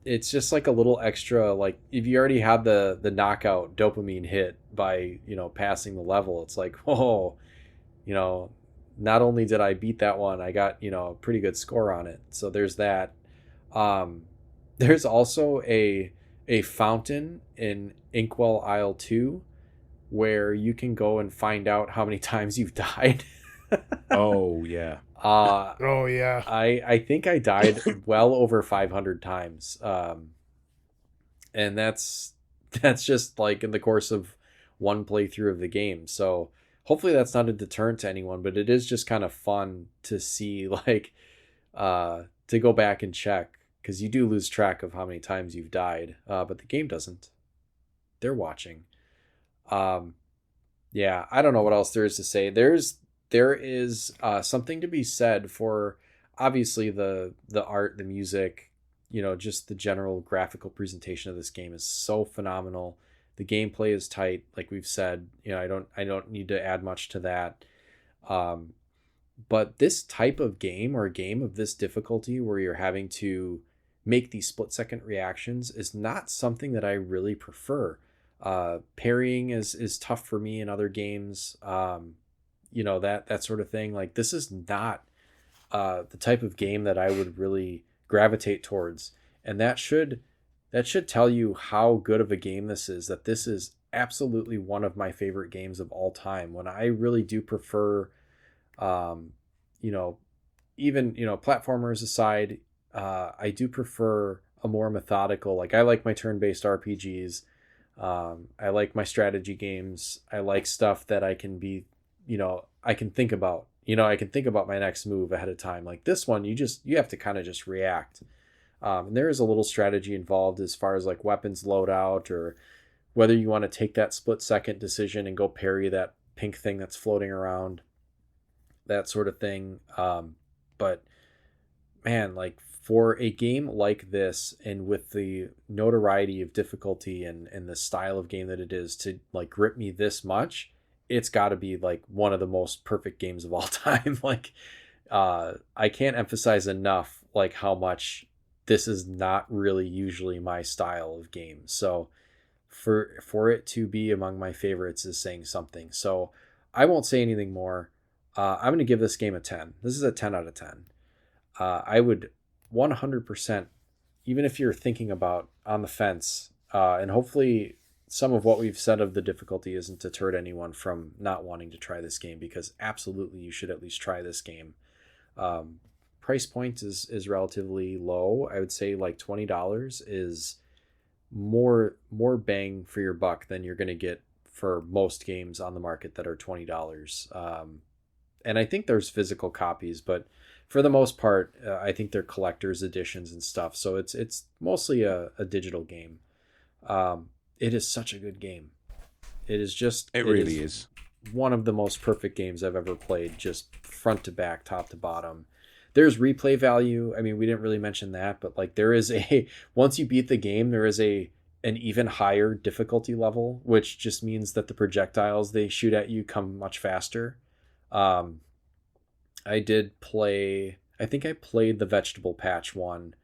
it's just like a little extra, like if you already had the knockout dopamine hit by passing the level, it's like, whoa, not only did I beat that one, I got a pretty good score on it. So there's that. There's also a fountain in Inkwell Isle 2 where you can go and find out how many times you've died. Oh yeah. Oh yeah. I think I died well over 500 times. And that's just like in the course of one playthrough of the game. So hopefully that's not a deterrent to anyone, but it is just kind of fun to see, like, to go back and check, because you do lose track of how many times you've died, but the game doesn't. They're watching. Yeah, I don't know what else there is to say. There is something to be said for obviously the art, the music, just the general graphical presentation of this game is so phenomenal. The gameplay is tight, like we've said. I don't need to add much to that. But this type of game, or a game of this difficulty where you're having to make these split-second reactions, is not something that I really prefer. Parrying is tough for me in other games. That sort of thing. Like, this is not the type of game that I would really gravitate towards, and that should tell you how good of a game this is, that this is absolutely one of my favorite games of all time. When I really do prefer, even, platformers aside, I do prefer a more methodical, like I like my turn-based RPGs. I like my strategy games. I like stuff that I can be, I can think about, I can think about my next move ahead of time. Like this one, you have to kind of just react. And there is a little strategy involved as far as like weapons loadout, or whether you want to take that split second decision and go parry that pink thing that's floating around, that sort of thing. But man, like for a game like this, and with the notoriety of difficulty and the style of game that it is, to like grip me this much, it's got to be like one of the most perfect games of all time. Like I can't emphasize enough like how much this is not really usually my style of game. So for it to be among my favorites is saying something. So I won't say anything more. I'm going to give this game a 10. This is a 10 out of 10. I would 100%, even if you're thinking about on the fence, and hopefully some of what we've said of the difficulty isn't deterred anyone from not wanting to try this game, because absolutely you should at least try this game. Price point is relatively low. I would say like $20 is more bang for your buck than you're going to get for most games on the market that are $20. And I think there's physical copies, but for the most part, I think they're collector's editions and stuff. So it's mostly a digital game. It is such a good game. It really is one of the most perfect games I've ever played, just front to back, top to bottom. There's replay value. I mean, we didn't really mention that, but like there is once you beat the game, there is an even higher difficulty level, which just means that the projectiles they shoot at you come much faster. I think I played the vegetable patch one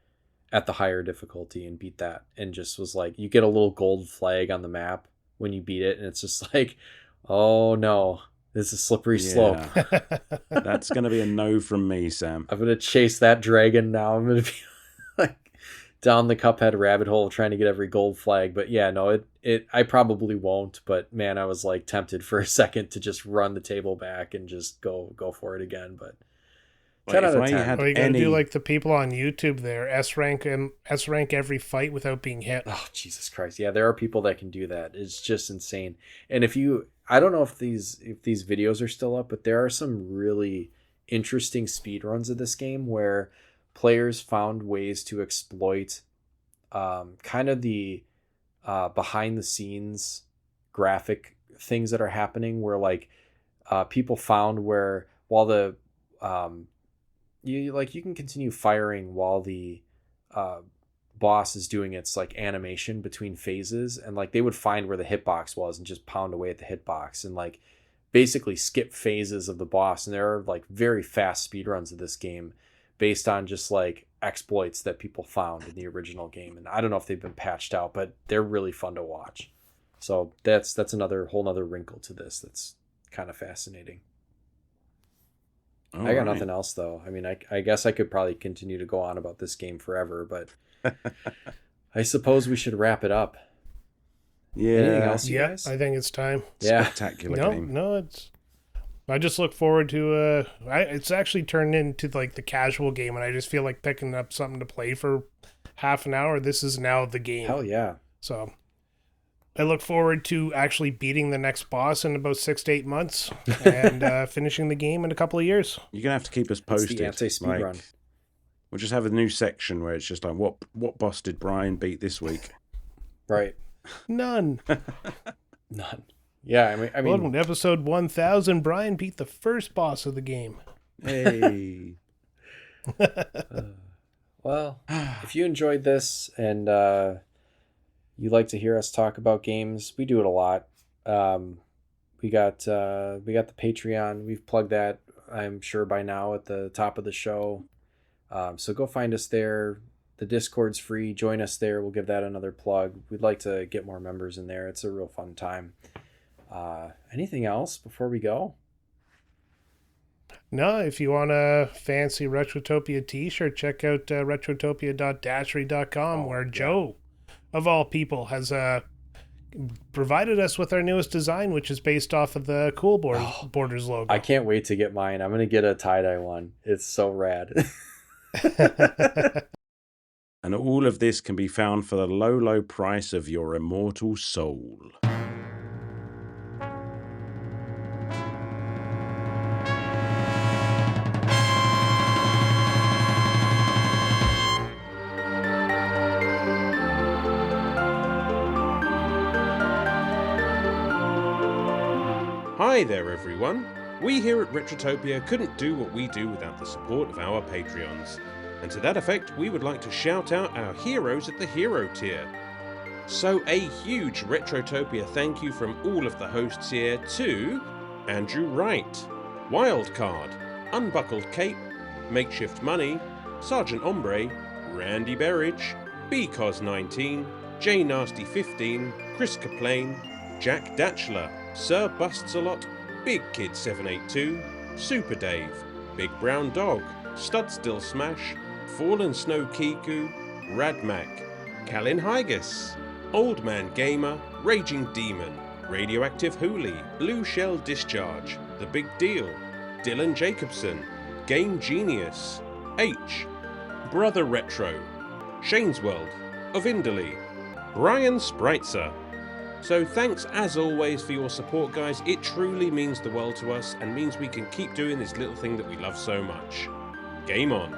at the higher difficulty and beat that, and just was like, you get a little gold flag on the map when you beat it, and it's just like, oh no, this is a slippery slope. That's going to be a no from me, Sam. I'm going to chase that dragon now. I'm going to be like down the Cuphead rabbit hole trying to get every gold flag. But yeah, no, I probably won't. But man, I was like tempted for a second to just run the table back and just go for it again. But 10 out of I 10. had Or you gotta any, do like the people on YouTube there, S rank every fight without being hit. Oh, Jesus Christ. Yeah, there are people that can do that. It's just insane. And I don't know if these videos are still up, but there are some really interesting speed runs of this game where players found ways to exploit kind of the behind the scenes graphic things that are happening, where like people found where while the you can continue firing while the boss is doing its like animation between phases, and like they would find where the hitbox was and just pound away at the hitbox and like basically skip phases of the boss. And there are like very fast speedruns of this game based on just like exploits that people found in the original game, and I don't know if they've been patched out, but they're really fun to watch. So that's another whole nother wrinkle to this that's kind of fascinating. I got nothing else though. I mean, I guess I could probably continue to go on about this game forever, but I suppose we should wrap it up. Yeah. Anything else, you guys? I think it's time. Yeah. Spectacular No, game. no, it's. I just look forward to. It's actually turned into like the casual game, and I just feel like picking up something to play for half an hour. This is now the game. Hell yeah. So, I look forward to actually beating the next boss in about 6 to 8 months, and finishing the game in a couple of years. You're gonna have to keep us It's posted. the anti-speed like, run. We'll just have a new section where it's just like, what boss did Brian beat this week? Right. None. None. Yeah, I mean, Welcome to episode 1000. Brian beat the first boss of the game. Hey. well, if you enjoyed this and you like to hear us talk about games, we do it a lot. We got the Patreon. We've plugged that, I'm sure, by now at the top of the show. So go find us there. The Discord's free. Join us there. We'll give that another plug. We'd like to get more members in there. It's a real fun time. Anything else before we go? No, if you want a fancy Retrotopia t-shirt, check out retrotopia.dashery.com, where Joe, of all people, has provided us with our newest design, which is based off of the Cool Borders logo. I can't wait to get mine. I'm going to get a tie-dye one. It's so rad. And all of this can be found for the low, low price of your immortal soul. Hi there, everyone. We here at Retrotopia couldn't do what we do without the support of our Patreons. And to that effect, we would like to shout out our heroes at the hero tier. So a huge Retrotopia thank you from all of the hosts here to Andrew Wright, Wildcard, Unbuckled Cape, Makeshift Money, Sergeant Ombre, Randy Berridge, BCOS19, J Nasty 15, Chris Kaplane, Jack Datchler, Sir Busts-A-Lot, Big Kid 782, Super Dave, Big Brown Dog, Studstill Smash, Fallen Snow Kiku, Radmac, Calin Hygus, Old Man Gamer, Raging Demon, Radioactive Hooli, Blue Shell Discharge, The Big Deal, Dylan Jacobson, Game Genius, H, Brother Retro, Shane's World, Ovindley, Brian Spritzer. So thanks as always for your support, guys. It truly means the world to us and means we can keep doing this little thing that we love so much. Game on.